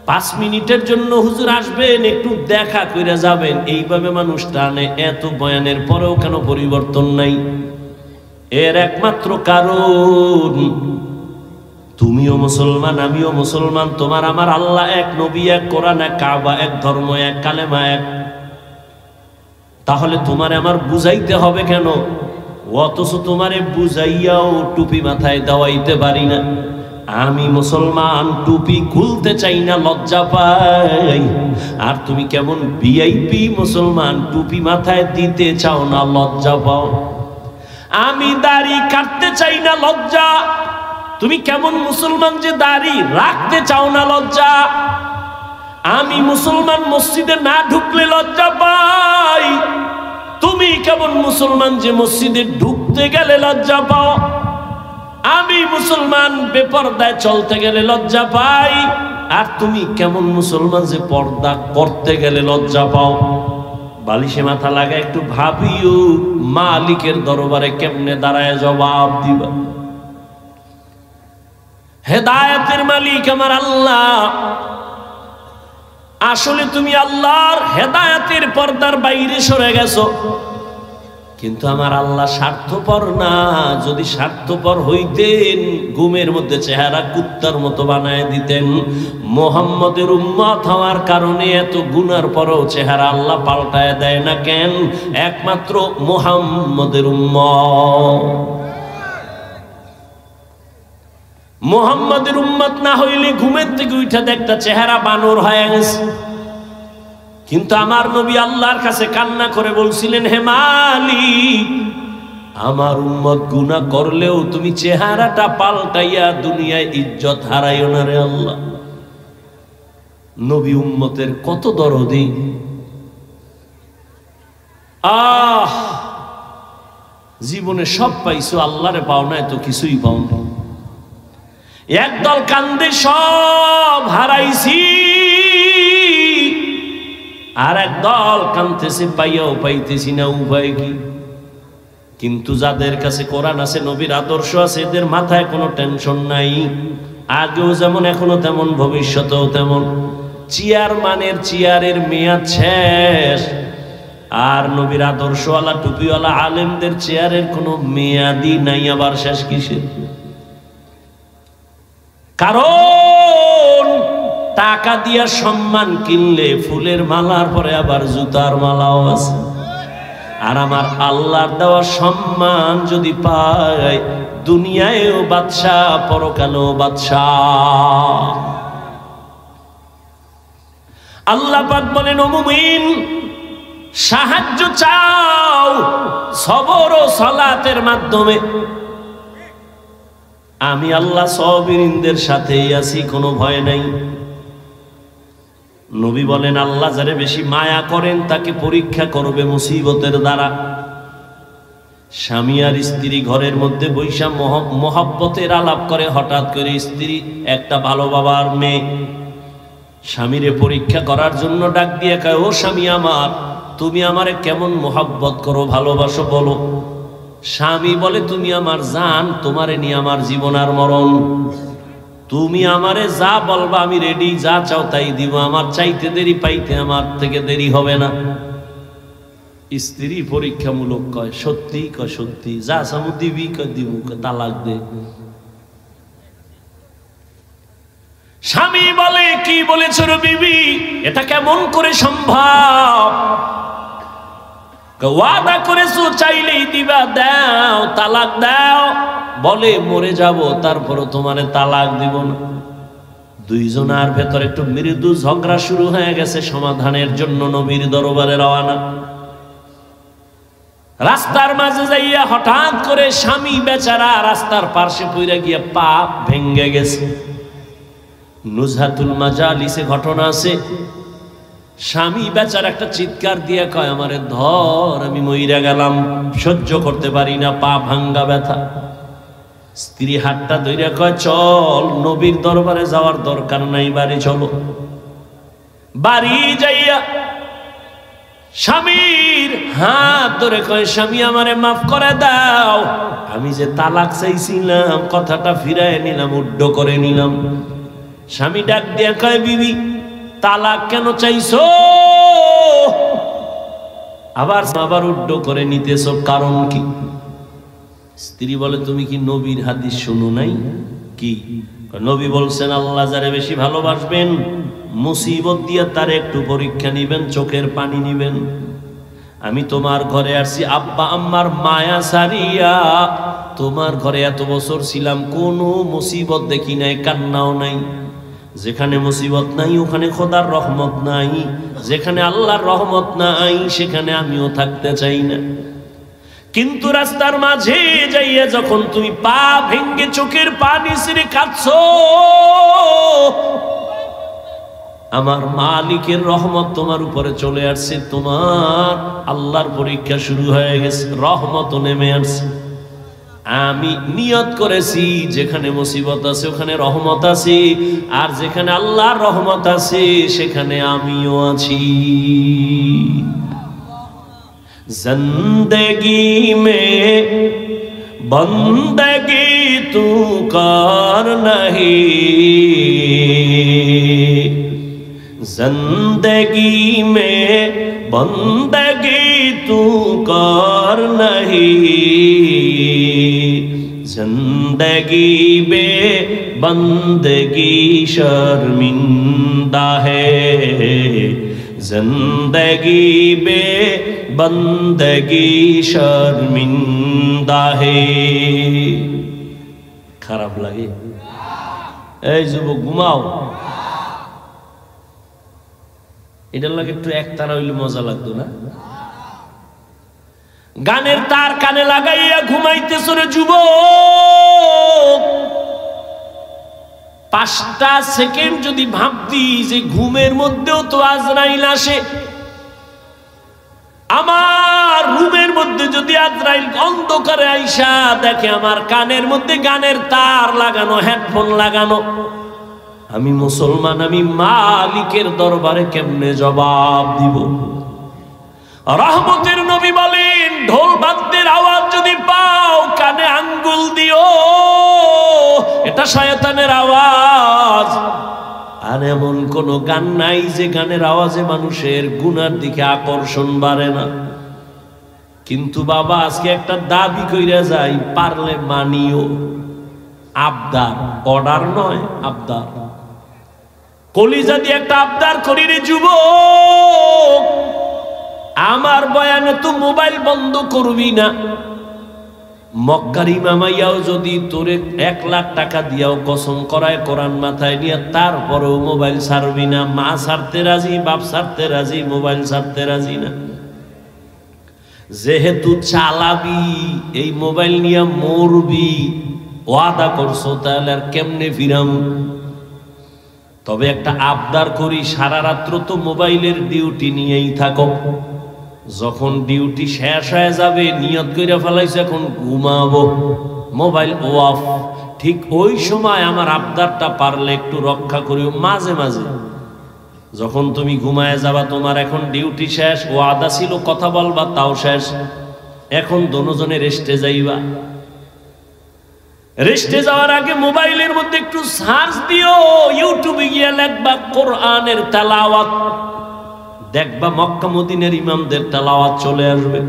5 মিনিটের জন্য হুজুর আসবেন, একটু দেখা করে যাবেন, এইভাবে মানুষ টানে। এত বয়ানের পরেও কেন পরিবর্তন নাই? এর একমাত্র কারণ তুমিও মুসলমান, আমিও মুসলমান, তোমার আমার আল্লাহ এক, নবী এক, কোরআন এক, কাবা এক, ধর্ম এক, কালেমা এক। তাহলে তোমারে আমার বুঝাইতে হবে কেন? অথচ তোমারে বুঝাইয়াও টুপি মাথায় দেওয়াইতে পারি না। আমি মুসলমান, টুপি খুলতে চাই না, লজ্জা পাই। আর তুমি কেমন ভিআইপি মুসলমান, টুপি মাথায় দিতে চাও না, লজ্জা পাও। আমি দাড়ি কাটতে চাই না, লজ্জা। তুমি কেমন মুসলমান যে দাড়ি রাখতে চাও না, লজ্জা। আমি মুসলমান, মসজিদে না ঢুকলে লজ্জা পাই। তুমি কেমন মুসলমান যে মসজিদে ঢুকতে গেলে লজ্জা পাও। আমি মুসলমান, বেপরদায় চলতে গেলে লজ্জা পাই। আর তুমি কেমন মুসলমান যে পর্দা করতে গেলে লজ্জা পাও। বালিশে মাথা লাগা একটু ভাবিও, মালিকের দরবারে কেমনে দাঁড়ায় জবাব দিবা। হেদায়েতের মালিক আমার আল্লাহ। আসলে তুমি আল্লাহর হেদায়েতের পর্দার বাইরে সরে গেছো। কিন্তু আমার আল্লাহ স্বার্থপর না। যদি স্বার্থপর হইতেন, ঘুমের মধ্যে চেহারা কুত্তার মতো বানায় দিতেন। মুহাম্মদের উম্মত হওয়ার কারণে এত গুনার পরেও চেহারা আল্লাহ পাল্টায় দেয় না কেন? একমাত্র মুহাম্মদের উম্মত। মুহাম্মদের উম্মত না হইলে ঘুমের থেকে উঠে দেখতা চেহারা বানর হয়ে গেছে। কিন্তু আমার নবী আল্লাহর কাছে কান্না করে বলছিলেন, হে মালিক, আমার উম্মত গুনাহ করলেও তুমি চেহারাটা পাল্টাইয়া দুনিয়ায় ইজ্জত হারাইও না রে আল্লাহ। নবী উম্মতের কত দরদি। জীবনে সব পাইছো, আল্লাহরে পাও না, এত কিছুই পাও না। একদল কান্দে সব হারাইছি, আর একদল কান্দতেছে পাইয়াও পাইতেছি না, উপায় কি? কিন্তু যাদের কাছে কোরআন আছে, নবীর আদর্শ আছে, এদের মাথায় কোনো টেনশন নাই। আগেও যেমন, এখনো তেমন, ভবিষ্যতেও তেমন। চেয়ারম্যানের চেয়ারের মেয়াদ শেষ, আর নবীর আদর্শওয়ালা টুপিওয়ালা আলেমদের চেয়ারের কোনো মেয়াদই নাই। আবার শেষ কিসের? কারণ টাকা দিয়া সম্মান কিনলে ফুলের মালার পরে আবার জুতার মালাও আছে। আর আমার আল্লাহর দেওয়া সম্মান যদি পায়, দুনিয়ায়ও বাদশাহ, পরকালেও বাদশাহ। আল্লাহ পাক বলেন, ও মুমিন, সাহায্য চাও সবর ও সালাতের মাধ্যমে। আমি আল্লাহ সাবিরিনদের সাথেই আছি, কোনো ভয় নাই। নবী বলেন আল্লাহ যারে বেশি মায়া করেন তাকে পরীক্ষা করবে মুসিবতের দ্বারা। স্বামী আর স্ত্রী ঘরের মধ্যে বৈশা মহব্বতের আলাপ করে, হঠাৎ করে স্ত্রী একটা ভালো বাবার মেয়ে স্বামীরে পরীক্ষা করার জন্য ডাক দিয়ে কয়, ও স্বামী আমার, তুমি আমারে কেমন মহব্বত করো, ভালোবাসো বলো। স্বামী বলে, তুমি আমার জান, তোমারে নিয়ে আমার জীবন আর মরণ, তুমি আমারে যা বলবা আমি রেডি, যা চাও তাই দিব, আমার চাইতে দেরি পাইতে আমার থেকে দেরি হবে না। স্ত্রী পরীক্ষামূলক কয়, সত্যি? কয় সত্যি। যা চামু দিবি? কয় দিব। তালাক দে। স্বামী বলে, কি বলেছ রে বিবি, এটা কেমন করে সম্ভব? ওয়াদা করেছো চাইলেই দিবা, দাও, তালাক দাও। বলে, মরে যাব তারপরও তোমারে তালাক দিব না। দুইজনের ভেতর একটু মৃদু ঝগড়া শুরু হয়ে গেছে। সমাধানের জন্য নবীর দরবারে রওনা। রাস্তার মাঝে যাইয়া হঠাৎ করে স্বামী বেচারা রাস্তার পার্শ্বে পইরা গিয়া পা ভেঙ্গে গেছে। নুজহাতুল মাজালিসে ঘটনা আছে। স্বামী বেচারা একটা চিৎকার দিয়ে কয়, আমারে ধর, আমি মইরা গেলাম, সহ্য করতে পারি না, পা ভাঙ্গা ব্যথা। স্ত্রী হাতটা ধইরা কয়, চল, নবীর দরবারে যাওয়ার দরকার নাই, বাড়ি চলো। বাড়ি যাইয়া স্বামীর হাত ধরে কয়, স্বামী আমারে মাফ করে দাও, আমি যে তালাক চাইছিলাম কথাটা ফিরায় নিলাম, উড্ড করে নিলাম। স্বামী ডাক দিয়া কয়, বিবি তালাক কেন চাইছো? আবার উড্ড করে নিতেছো, কারণ কি? স্ত্রী বলে, তুমি কি নবীর হাদিস শুনো নাই? কি? নবী বলছেন আল্লাহ যারে বেশি ভালোবাসবেন মুসিবত দিয়ে তার একটু পরীক্ষা নিবেন, চোখের পানি নিবেন। আমি তোমার ঘরে আসছি আব্বা আম্মার মায়া সারিয়া, তোমার ঘরে এত বছর ছিলাম, কোনো মুসিবত দেখি নাই, কান্নাও নাই। যেখানে মুসিবত নাই ওখানে খোদার রহমত নাই, যেখানে আল্লাহর রহমত নাই সেখানে আমিও থাকতে চাই না। কিন্তু রাস্তার মাঝে যাইয়া যখন তুমি পা ভেঙ্গে চোখের পানি ছেড়ে কাঁদছো, আমার মালিকের রহমত তোমার উপরে চলে আসছে, তোমার আল্লাহর পরীক্ষা শুরু হয়ে গেছে, রহমত নেমে আসছে। আমি নিয়ত করেছি যেখানে মুসিবত আছে ওখানে রহমত আছে, আর যেখানে আল্লাহর রহমত আছে সেখানে আমিও আছি। জিন্দেগি মে বন্দগি তু কর নহি, জিন্দেগি মে বন্দগি তু কর নহি, जिंदगी बे बंदगी शर्मिंदा है, जिंदगी बे बंदगी शर्मिंदा है। খারাপ লাগে? এই যুবক ঘুমাও, এটার লাগে একটু একতারা হইলে মজা লাগতো না? গানের তার কানে লাগাইয়া ঘুমাইতেছ রে যুবক, 5টা সেকেন্ড যদি ভাবতি যে ঘুমের মধ্যেও তো আজরাইল আসে, আমার রুমের মধ্যে যদি আজরাইল অন্ধকারে আইসা দেখে আমার কানের মধ্যে গানের তার লাগানো, হেডফোন লাগানো, আমি মুসলমান, আমি মালিকের দরবারে কেমনে জবাব দিব? রহমতের নবী বলেন, ঢোল বাদ্যের আওয়াজ যদি পাও কানে আঙ্গুল দিও, এটা শয়তানের আওয়াজ। আর এমন কোন গান নাই যে গানের আওয়াজে মানুষের গুনার দিকে আকর্ষণ বাড়ে না। কিন্তু বাবা আজকে একটা দাবি কইরা যাই, পারলে মানিও। আবদার, অর্ডার নয়, আবদার। কলিজা দিয়ে একটা আবদার করি রে যুবক, আমার বয়ানে তো মোবাইল বন্ধ করবি না। মক্কার ইমামাইয়াও যদি তোরে 1 লাখ টাকা দিয়াও কসম করায় কোরআন মাথায় নিয়ে, তারপরেও মোবাইল ছাড়বি না। মা ছাড়তে রাজি, বাপ ছাড়তে রাজি, মোবাইল ছাড়তে রাজি না। যেহেতু চালাবি, এই মোবাইল নিয়ে মরবি, ওয়াদা করছো, তাহলে আর কেমনে ফিরাম? তবে একটা আবদার করি, সারা রাত্র তো মোবাইলের ডিউটি নিয়েই থাকো, যখন ডিউটি শেষ হয়ে যাবে নিয়ত কইরা ফেলাইছো এখন ঘুমাবো, মোবাইল অফ, ঠিক ওই সময় আমার আবদারটা পারলে একটু রক্ষা করিও। মাঝে মাঝে যখন তুমি ঘুমায় যাবা, তোমার এখন ডিউটি শেষ, ওয়াদা ছিল কথা বলবা তাও শেষ, এখন দুজনে রেস্টে যাইবা, রেস্টে যাওয়ার আগে মোবাইলের মধ্যে একটু সার্চ দিও, ইউটিউবে গিয়ে লিখবা কোরআনের তেলাওয়াত, দেখবা মক্কা মদিনার ইমামদের তেলাওয়াত চলে আসবে।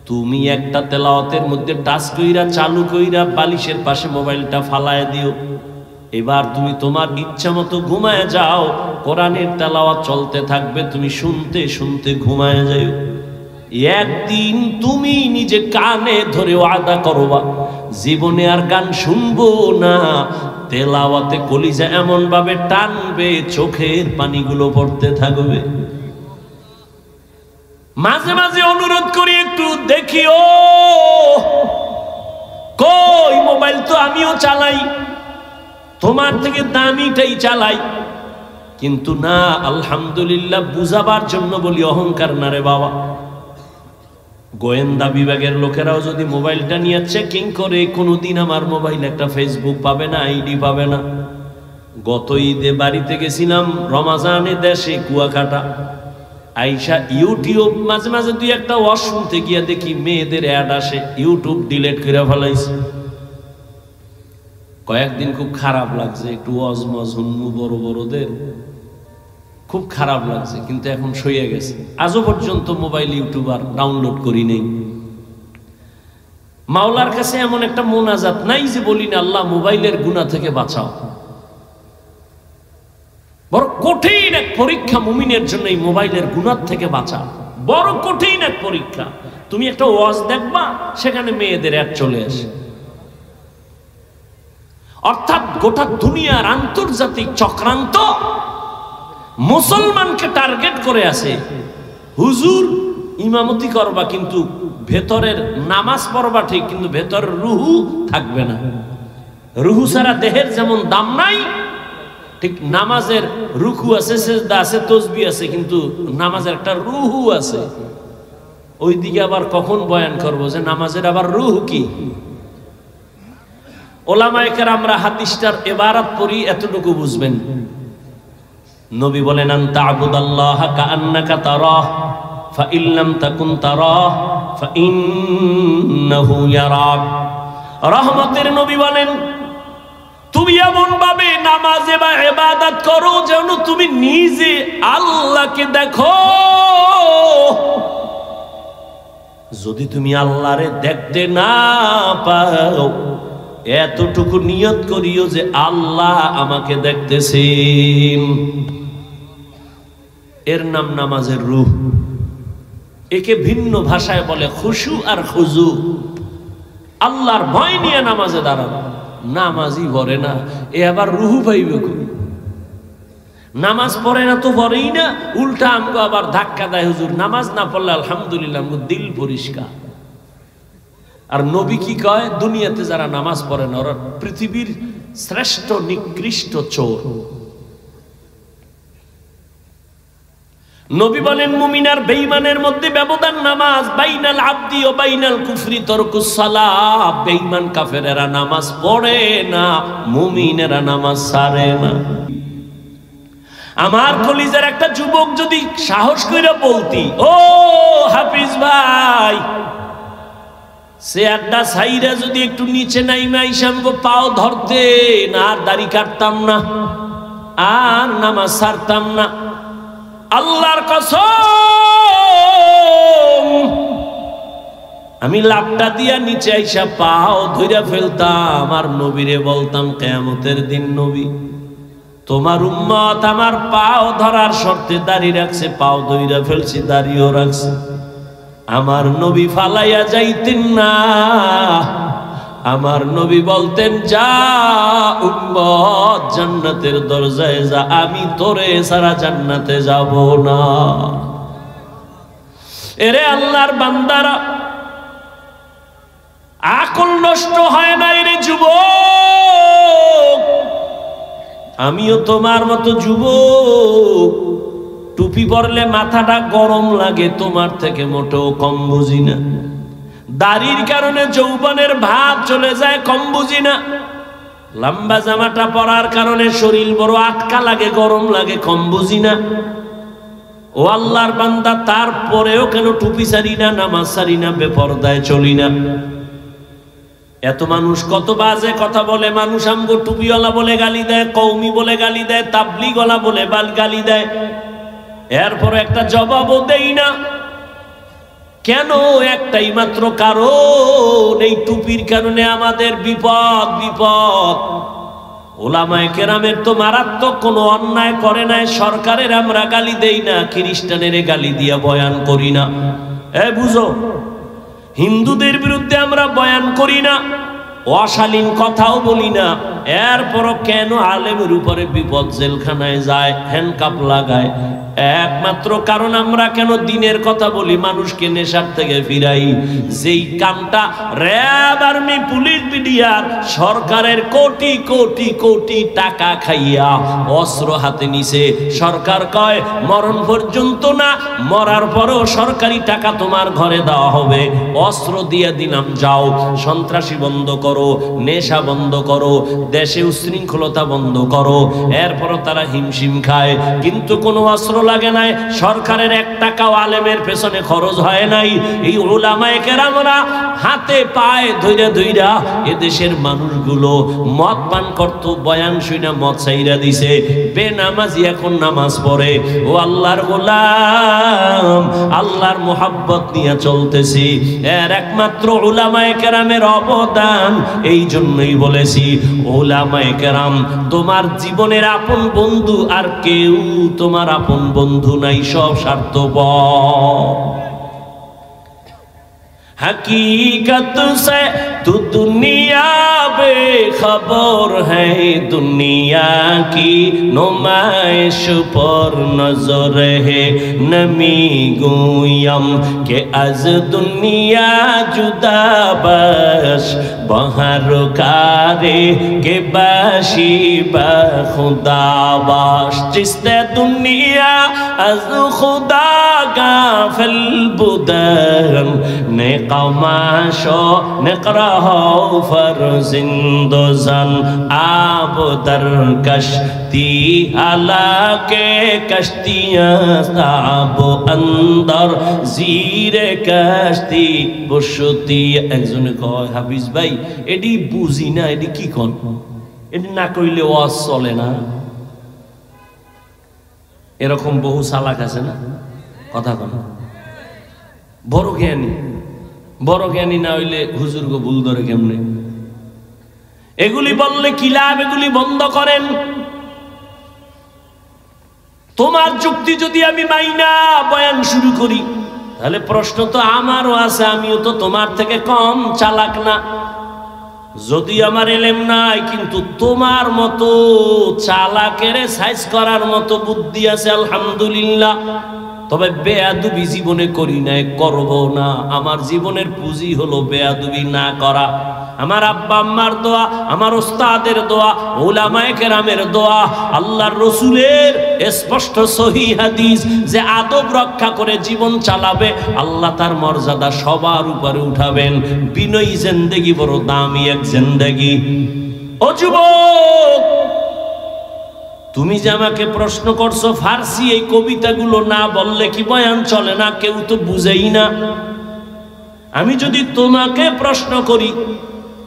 তুমি একটা তেলাওয়াতের মধ্যে টাচ কইরা চালু কইরা বালিশের পাশে মোবাইলটা ফালায় দিও, এবার তুমি তোমার ইচ্ছা মতো ঘুমায় যাও, কোরআনের তেলাওয়াত চলতে থাকবে, তুমি শুনতে শুনতে ঘুমায় যাও। একদিন তুমি নিজে কানে ধরে ওয়াদা করবা জীবনে আর গান শুনবো না, তেলাওয়াতে কলিজা এমন ভাবে টানবে চোখের পানিগুলো পড়তে থাকবে। মাঝে মাঝে অনুরোধ করি একটু দেখিও, কই মোবাইল তো আমিও চালাই, তোমার থেকে দামিটাই চালাই, কিন্তু না, আলহামদুলিল্লাহ বুঝাবার জন্য বলি, অহংকার না রে বাবা। গোয়েন্দা বিভাগের লোকেরাও যদি মোবাইলটা নিয়ে চেকিং করে, কোনোদিন আমার মোবাইল একটা ফেসবুক পাবে না, আইডি পাবে না। গত ঈদে বাড়িতে গেছিলাম, রমাজানে দেশে কুয়াকাটা, আইসা ইউটিউব মাঝে মাঝে দুই একটা ওয়াজ শুনতে গিয়া দেখি মেয়েদের অ্যাড আসে, ইউটিউব ডিলিট করে ফেলাইছে। কয়েকদিন খুব খারাপ লাগছে, একটু ওয়াজ মজ হুন্মু বড় বড়দের, খুব খারাপ লাগছে, কিন্তু এখন সইয়ে গেছে। আজও পর্যন্ত মোবাইল ইউটিউব আর ডাউনলোড করি নেই। মাওলার কাছে এমন একটা মোনাজাত নাই যে বলি না আল্লাহ মোবাইলের গুনাহ থেকে বাঁচাও। বড় কঠিন এক পরীক্ষা মুমিনের জন্য এই মোবাইলের গুনাহ থেকে বাঁচা, বড় কঠিন এক পরীক্ষা। তুমি একটা ওয়াজ দেখবা, সেখানে মেয়েদের অ্যাড চলে আসে, অর্থাৎ গোটা দুনিয়ার আন্তর্জাতিক চক্রান্ত মুসলমানকে টার্গেট করে আছে। হুজুর ইমামতি করবা, কিন্তু ভেতরের নামাজ পড়বা ঠিক, কিন্তু ভেতরের রুহু থাকবে না। রুহু ছাড়া দেহের যেমন দাম নাই, ঠিক নামাজের রুকু আছে, সিজদা আছে, তাসবিহ আছে, কিন্তু নামাজের একটা রুহু আছে। ওইদিকে আবার কখন বয়ান করব যে নামাজের আবার রুহ কি? ওলামায়ে কেরামরা হাদিসটার ইবারত পড়ি, এতটুকু বুঝবেন। নবী বলেন আনতা আবুদাল্লাহ কাআন্নাকা তারাহ ফাইন লাম তাকুন তারাহ ফাইন্নাহু ইয়ারাক। রহমতের নবী বলেন তুমি এমন ভাবে নামাজে বা ইবাদত করো যেন তুমি নিজে আল্লাহকে দেখো। যদি তুমি আল্লাহরে দেখতে না পাও, এতটুকু নিয়ত করিও যে আল্লাহ আমাকে দেখতেছেন। এর নাম নামাজের রূহ। একে ভিন্ন ভাষায় বলে খুশু আর খুজু। আল্লাহর ভয় নিয়ে নামাজে দাঁড়ানো। নামাজই পড়ে না, এ আবার রুহু পাইবে কই? নামাজ পড়ে না তো পড়েই না, উল্টা আমগো আবার ধাক্কা দেয়, হুজুর নামাজ না পড়লে আলহামদুলিল্লাহ আমগো দিল পরিষ্কার। আর নবী কি কয়? দুনিয়াতে যারা নামাজ পড়ে না ওরা পৃথিবীর শ্রেষ্ঠ নিকৃষ্ট চোর। নবী বলেন মুমিন আর বেঈমানের মধ্যে ব্যবধান নামাজ, বাইনাল আবদি ও বাইনাল কুফরি তরকুস সালাহ। বেঈমান কাফেরেরা নামাজ পড়ে না, মুমিনেরা নামাজ ছাড়ে না। আমার কলিজার একটা যুবক যদি সাহস করে বলতি, ও হাফিজ ভাই, সে আড্ডা ছাইরা যদি একটু নিচে নাইমা ইসামগো পাও ধরতে না, আর দাড়ি কাটতাম না, আর নামাজ ছাড়তাম না, আল্লাহর কসম আমি লাপটা দিয়া নিচে আইসা পাও ধইরা ফেলতাম, আর নবীরে বলতাম কিয়ামতের দিন নবী তোমার উম্মত আমার পাও ধরার শর্তে দাড়ি রাখছে, পাও ধইরা ফেলছি, দাড়িও রাখছে, আমার নবী ফালাইয়া যাইতেন না। আমার নবী বলতেন যা উম্মত জান্নাতের দরজায় যা, আমি তোরে সারা জান্নাতে যাব না। এরে আল্লাহর বান্দারা, আকল নষ্ট হয় নাই রে যুবক। আমিও তোমার মতো যুবক, টুপি পরলে মাথাটা গরম লাগে, তোমার থেকে মোটেও কম বুঝি না। দাড়ির কারণে যৌবনের ভাব চলে যায়, কম বুঝি না। লম্বা জামাটা পরার কারণে শরীর বড় আটকা লাগে, গরম লাগে, কম বুঝি না। ও আল্লাহর বান্দা, তারপরেও কেন টুপি ছাড়ি না, নামাজ ছাড়ি না, বেপরদায় চলি না? এত মানুষ কত বাজে কথা বলে। মানুষ আমগো টুপিওয়ালা বলে গালি দেয়, কওমি বলে গালি দেয়, তাবলিগওয়ালা বলে গালি দেয়, এরপর একটা জবাবও দেই না। কেন? একটাই মাত্র কারণ, এই টুপির কারণে আমাদের বিপদ। বিপদ ওলামায়ে কেরামের তো মারাত্মক কোনো অন্যায় করে নাই, সরকারের আমরা গালি দেই না, খ্রিস্টানের গালি দিয়া বয়ান করি না। বুঝো, হিন্দুদের বিরুদ্ধে আমরা বয়ান করি না, অশালীন কথাও বলি না, এরপরও কেন আলেমের উপরে বিপদ, জেলখানায় যায়, হ্যান্ডকাপ লাগায়? একমাত্র কারণ আমরা কেন দিনের কথা বলি, মানুষকে নেশার থেকে ফিরাই। যেই কামটা র্যাব, আর্মি, পুলিশ, বিডিআর সরকারের কোটি কোটি কোটি টাকা খাইয়া অস্ত্র হাতে নিছে। সরকার কয় মরণ পর্যন্ত না, মরার পরেও সরকারি টাকা তোমার ঘরে দেওয়া হবে, অস্ত্র দিয়ে দিলাম, যাও, সন্ত্রাসী বন্ধ করো, নেশা বন্ধ করো, দেশে উশৃঙ্খলতা বন্ধ করো। এরপরও তারা হিমশিম খায়, কিন্তু কোনো অস্ত্র লাগে নাই, সরকারের 1 টাকাও আলেমের পেছনে খরচ হয় নাই। এই উলামায়ে কেরামরা হাতে পায়ে ধইরা ধইরা এদেশের মানুষগুলো মদ পান করত, বয়ান শুনে মদ ছাইরা দিছে, বেনামাজি এখন নামাজ পড়ে। ও আল্লাহর গোলাম, আল্লাহর মোহাব্বত নিয়ে চলতেছি, এর একমাত্র উলামায়ে কেরামের অবদান। এই জন্যই বলেছি, উলামায়ে কেরাম তোমার জীবনের আপন বন্ধু, আর কেউ তোমার আপন বন্ধু নাই, সব স্বার্থপর। हकीकत से तू दुनिया बेखबर है, दुनिया की नुमाइश पर नजर है, नमी गोयम के आज दुनिया जुदा बश बहर कारे के बाशी बा खुदा बाश, जिसने दुनिया आज खुदा गाफिल बुदन ने कमाशो नकरहो फरजिंदोजन आब दर कश्ती आला के कश्तियां साब अंदर जीरे कश्ती बसती। একজনে কয়, হাফিজ ভাই এডি বুঝি না, এডি কি কোন, এডি না কইলে ওয়াজ চলে না। এরকম বহু সালাক আছে না, কথা কোন বড় জ্ঞানী, বড় জ্ঞানী না হইলে হুজুর গো ভুল ধরে কেমনে? এগুলি বললে কি লাভ? এগুলি বন্ধ করেন। তোমার যুক্তি যদি আমি মাইনা বয়ান শুরু করি, তাহলে প্রশ্ন তো আমারও আছে, আমিও তো তোমার থেকে কম চালাক না। যদি আমার এলেম নাই, কিন্তু তোমার মতো চালাকের সাইজ করার মতো বুদ্ধি আছে, আলহামদুলিল্লাহ। তবে বেয়াদবি জীবনে করি নাই, করব না। আমার জীবনের পুঁজি হলো বেয়াদবি না করা। আমার আব্বা আম্মার দোয়া, আমার ওস্তাদের দোয়া, উলামায়ে কেরামের দোয়া, আল্লাহর রাসূলের স্পষ্ট সহিহ হাদিস, যে আদব রক্ষা করে জীবন চালাবে, আল্লাহ তার মর্যাদা সবার উপরে উঠাবেন। বিনয়ী জিন্দেগি বড় দামি এক জিন্দেগি। ও যুবক, তুমি যে আমাকে প্রশ্ন করছো, ফার্সি এই কবিতাগুলো না বললে কি বয়ান চলে না? কেউ তো বুঝেই না। আমি যদি তোমাকে প্রশ্ন করি,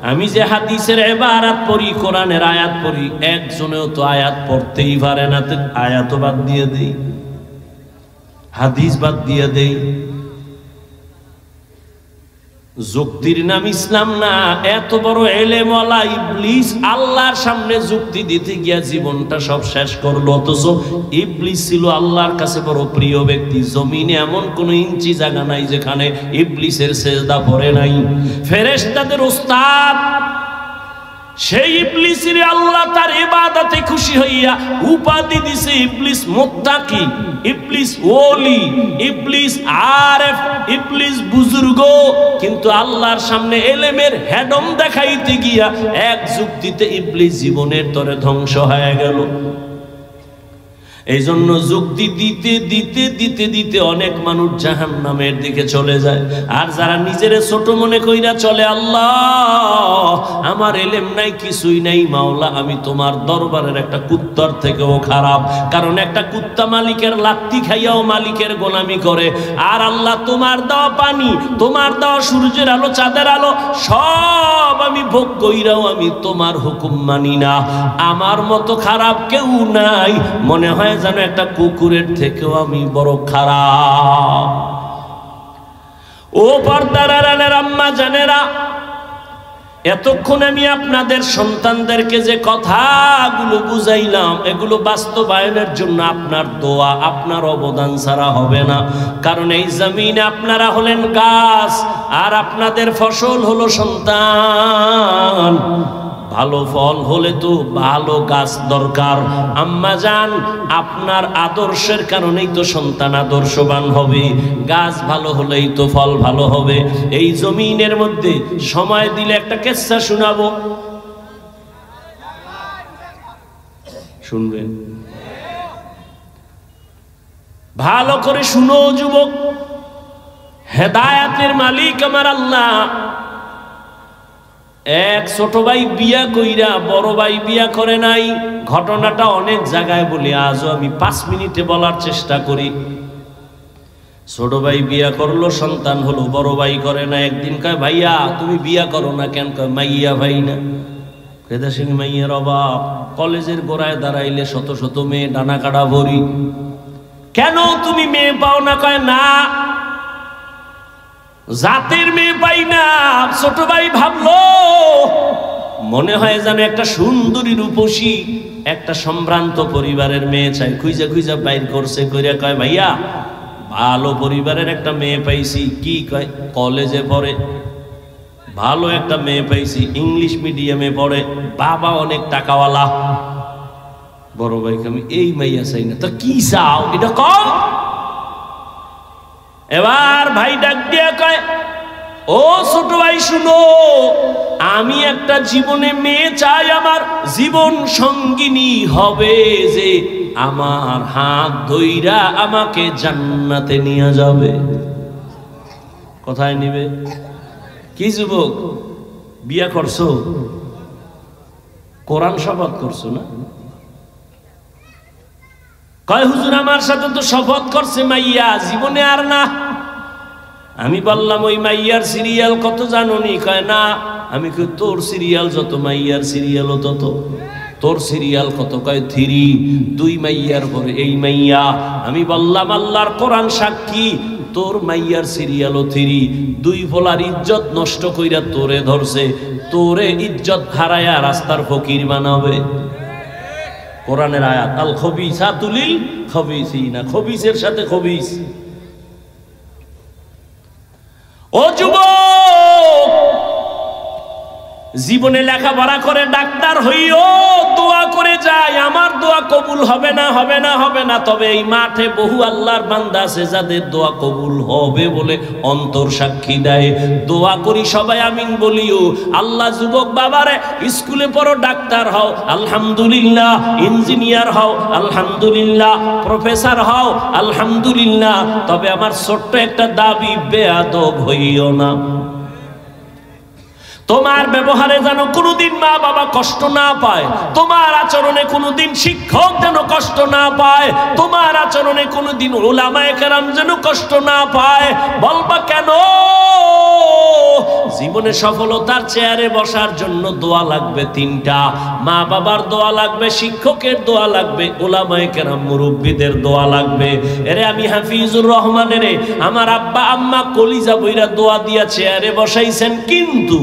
আমি যে হাদিসের ইবারত পড়ি, কোরআনের আয়াত পড়ি, একজনেও তো আয়াত পড়তেই পারে না, তো আয়াত বাদ দিয়ে দেই, হাদিস বাদ দিয়ে দেই। যুক্তির নাম ইসলাম না। এত বড় এলেমওয়ালা ইবলিস আল্লাহর সামনে যুক্তি দিতে গিয়া জীবনটা সব শেষ করলো। অথচ ইবলিস ছিল আল্লাহর কাছে বড় প্রিয় ব্যক্তি। জমিনে এমন কোন ইঞ্চি জায়গা নাই যেখানে ইবলিসের সেজদা পড়ে নাই। ফেরেশতাদের উস্তাদ, সেই ইবলিসের আল্লাহ তার ইবাদতে খুশি হইয়া উপাধি দিছে ইবলিস মুত্তাকি, ইবলিস ওলি, ইবলিস আরেফ, ইবলিস বুজুর্গ। কিন্তু আল্লাহর সামনে এলেমের হেডম দেখাইতে গিয়া এক যুক্তিতে ইবলিস জীবনের তরে ধ্বংস হয়ে গেল। এই জন্য যুক্তি দিতে দিতে দিতে দিতে অনেক মানুষ জাহান্নামের দিকে চলে যায়। আর যারা নিজের ছোট মনে কইরা চলে, আল্লাহ আমার এলেম নাই, কিছুই নাই, মাওলা আমি তোমার দরবারের একটা কুত্তার থেকেও খারাপ। কারণ একটা কুত্তা মালিকের লাত্তি খাইয়াও মালিকের গোলামি করে। আর আল্লাহ তোমার দেওয়া পানি, তোমার দেওয়া সূর্যের আলো, চাঁদের আলো সব আমি ভোগ কইরাও আমি তোমার হুকুম মানি না। আমার মতো খারাপ কেউ নাই, মনে হয় যেন একটা কুকুরের থেকেও আমি বড় খারাপ। ও পর্দার আড়ালের আম্মা জানেরা, এতক্ষণ আমি আপনাদের সন্তানদেরকে যে কথাগুলো বুঝাইলাম, এগুলো বাস্তবায়নের জন্য আপনার দোয়া, আপনার অবদান ছাড়া হবে না। কারণ এই জমিনে আপনারা হলেন গাছ, আর আপনাদের ফসল হলো সন্তান। ভালো ফল হলে তো ভালো গাছ দরকার। আম্মা জান, আপনার আদর্শের কারণেই তো সন্তান আদর্শবান হবে। গাছ ভালো হলেই তো ফল ভালো হবে। এই জমিনের মধ্যে সময় দিলে একটা কিস্সা শোনাবো, শুনবেন? ভালো করে শুনো যুবক, হেদায়েতের মালিক আমার আল্লাহ। এক ছোট ভাই বিয়া কইরা বড় ভাই বিয়া করে নাই। ঘটনাটা অনেক জায়গায় বলি, আজও আমি 5 মিনিটে বলার চেষ্টা করি। ছোট ভাই বিয়া করলো, সন্তান হলো, বড় ভাই করে না। একদিন কয়, ভাইয়া তুমি বিয়া করো না কেন? কয় মাইয়া ভাই না। কেদাসিনী মাইয়ার অভাব, কলেজের গোড়ায় দাঁড়াইলে শত শত মেয়ে, ডানা কাটা ভরি, কেন তুমি মেয়ে পাও না? কয় না, জাতের মেয়ে পাই না। ছোট ভাই ভাবলো মনে হয় যেন একটা সুন্দরী রূপসী একটা সম্ভ্রান্ত পরিবারের মেয়ে চাই। খুঁজা খুঁজা বাইর করছে, কইরা কয় ভাইয়া ভালো পরিবারের একটা মেয়ে পাইছি। কি কয়? কলেজে পড়ে, ভালো একটা মেয়ে পাইছি, ইংলিশ মিডিয়ামে পড়ে, বাবা অনেক টাকাওয়ালা। বড় ভাইকে আমি এই মাইয়া চাই না। তো কি চাও এটা কম? এবার ভাই ডাক দিয়া কয়, ও ছোট ভাই শুনো, আমি একটা জীবনে মেয়ে চাই, আমার জীবন সঙ্গিনী হবে, যে আমার হাত ধইরা আমাকে জান্নাতে নিয়ে যাবে। কোথায় নিবে? কি যুবক, বিয়া করছো? কোরআন শপথ করছো না? কয় হুজুর আমার সাথে তো শপথ করছে মাইয়া, জীবনে আর না। আমি বললাম ওই মাইয়ার সিরিয়াল কত জানোনি? কয় না। আমি কই তোর সিরিয়াল যত, মাইয়ার সিরিয়ালও তত। তোর সিরিয়াল কত? কয় 3। 2 মাইয়ার পরে এই মাইয়া। আমি বললাম আল্লাহর কোরআন সাক্ষী, তোর মাইয়ার সিরিয়ালও 3। 2 ফলার ইজ্জত নষ্ট কইরা তোরে ধরছে, তোরে ইজ্জত হারায়া রাস্তার ফকির বানাবে। কোরআনের আয়াত, আল খবিসাতু লিল খবিসিনা, খবিসের সাথে খবিস। ও যুবক, জীবনে লেখাপড়া করে ডাক্তার হইও, দোয়া করে যায়, আমার দোয়া কবুল হবে না, হবে না, হবে না। তবে এই মাঠে বহু আল্লাহর বান্দা আছে যাদের দোয়া কবুল হবে বলে অন্তর সাক্ষী দেয়। দোয়া করি সবাই আমিন বলিও। আল্লাহ যুবক বাবারে, স্কুলে পড়ো, ডাক্তার হও আলহামদুলিল্লাহ, ইঞ্জিনিয়ার হও আলহামদুলিল্লাহ, প্রফেসর হও আলহামদুলিল্লাহ। তবে আমার ছোট্ট একটা দাবি, বেয়াদব হইও না। তোমার ব্যবহারে যেন কোনোদিন মা বাবা কষ্ট না পায়, তোমার আচরণে কোনোদিন শিক্ষক যেন কষ্ট না পায়, তোমার আচরণে কোনোদিন উলামায়ে কেরাম যেন কষ্ট না পায়। বলবা কেন? জীবনে সফলতার চেয়ারে বসার জন্য দোয়া লাগবে 3টা। মা বাবার দোয়া লাগবে, শিক্ষকের দোয়া লাগবে, উলামায়ে কেরাম মুরব্বিদের দোয়া লাগবে। এরে আমি হাফিজুর রহমানের আমার আব্বা আম্মা কলিজা বইরা দোয়া দিয়া চেয়ারে বসাইছেন, কিন্তু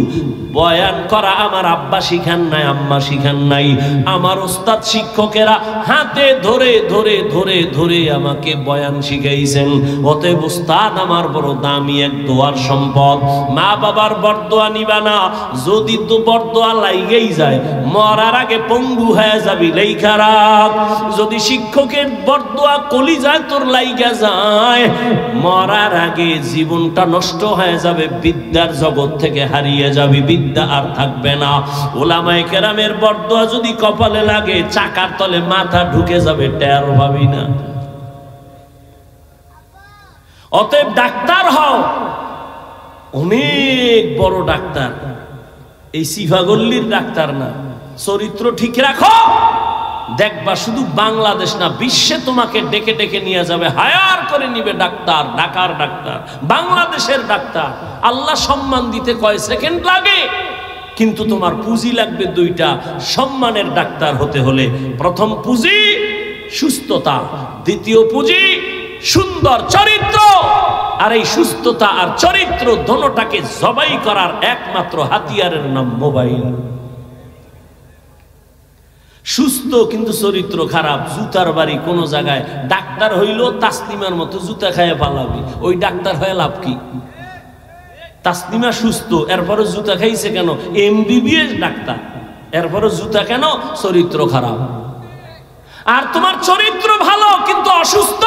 বয়ান করা আমার আব্বা শিখান নাই, আম্মা শিখান নাই। আমার ওস্তাদ শিক্ষকেরা হাতে ধরে ধরে ধরে ধরে আমাকে বয়ান শিখাইছেন। অতএব ওস্তাদ আমার বড় দামি এক দোয়ার সম্পদ। মা বাবার বরদোয়া নিবা না। যদি তো বরদোয়া লাইগেই যায়, মরার আগে পঙ্গু হয়ে যাবি, লেখা রাখ। যদি শিক্ষকের বরদোয়া কলিজায় তোর লাইগা যায়, মরার আগে জীবনটা নষ্ট হয়ে যাবে, বিদ্যার জগৎ থেকে হারিয়ে যাবি, বিদ্যা আর থাকবে না। ওলামায়ে কেরামের বরদোয়া যদি কপালে লাগে, চাকার তলে মাথা ঢুকে যাবে, টের পাবি না। অতএব ডাক্তার হও, অনেক বড় ডাক্তার, এই সিফাগল্লির ডাক্তার না। চরিত্র ঠিক রাখো, দেখবা শুধু বাংলাদেশ না, বিশ্বে তোমাকে ডেকে ডেকে নিয়ে যাবে, হায়ার করে নিবে ডাক্তার, ঢাকার ডাক্তার, বাংলাদেশের ডাক্তার। আল্লাহ সম্মান দিতে কয় সেকেন্ড লাগে, কিন্তু তোমার পুঁজি লাগবে দুইটা। সম্মানের ডাক্তার হতে হলে প্রথম পুঁজি সুস্থতা, দ্বিতীয় পুঁজি সুন্দর চরিত্র। আর এই সুস্থতা আর চরিত্র দোনোটাকে জবাই করার একমাত্র হাতিয়ারের নাম মোবাইল। সুস্থ কিন্তু চরিত্র খারাপ, জুতার বাড়ি কোন জায়গায়। ডাক্তার হইল তাসলিমার মতো জুতা খাইয়ে পালাবি, ওই ডাক্তার হয়ে লাভ কি? তাসলিমা সুস্থ, এরপরও জুতা খাইছে কেন? এমবিবিএস ডাক্তার, এরপরও জুতা কেন? চরিত্র খারাপ। আর তোমার চরিত্র ভালো কিন্তু অসুস্থ,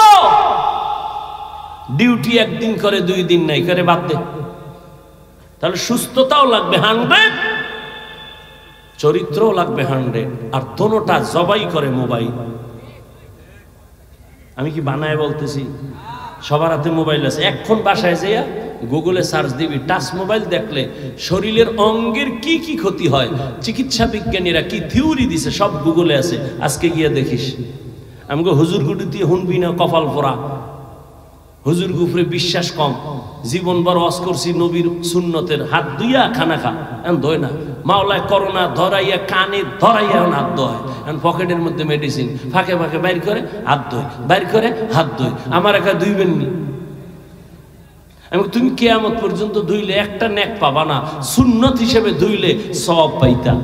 ডিউটি একদিন করে 2 দিন নাই করে, বাদ দে। তাহলে সুস্থতাও লাগবে 100, চরিত্রও লাগবে 100, আর দোনোটা জবাই করে মোবাইল। আমি কি বানায় বলতেছি? সবার হাতে মোবাইল আছে। এখন বাসায় যাইয়া গুগলে সার্চ দিবি, টাচ মোবাইল দেখলে শরীরের অঙ্গের কি কি ক্ষতি হয়, চিকিৎসা বিজ্ঞানীরা কি থিওরি দিছে, সব গুগলে আছে। আজকে গিয়ে দেখিস। আমাকে হুজুর গুটিতে হুনবি না, কপাল পরা। হুজুর গুফরে বিশ্বাস কম, জীবন বড় ওয়াজ করছি নবীর সুন্নতের, হাত ধুইয়া খানা খা, এখন ধোয় না। মাওলায় করোনা ধরাইয়া, কানে ধরাইয়া হাত ধোয়, এখন পকেটের মধ্যে মেডিসিন, ফাঁকে ফাঁকে বাইর করে হাত ধোয়, বাইর করে হাত ধোয়। আমার একা ধুইবেন নি? আমি তুমি কিয়ামত পর্যন্ত ধুইলে একটা নেক পাবা না, সুন্নত হিসেবে ধুইলে সওয়াব পাইতা।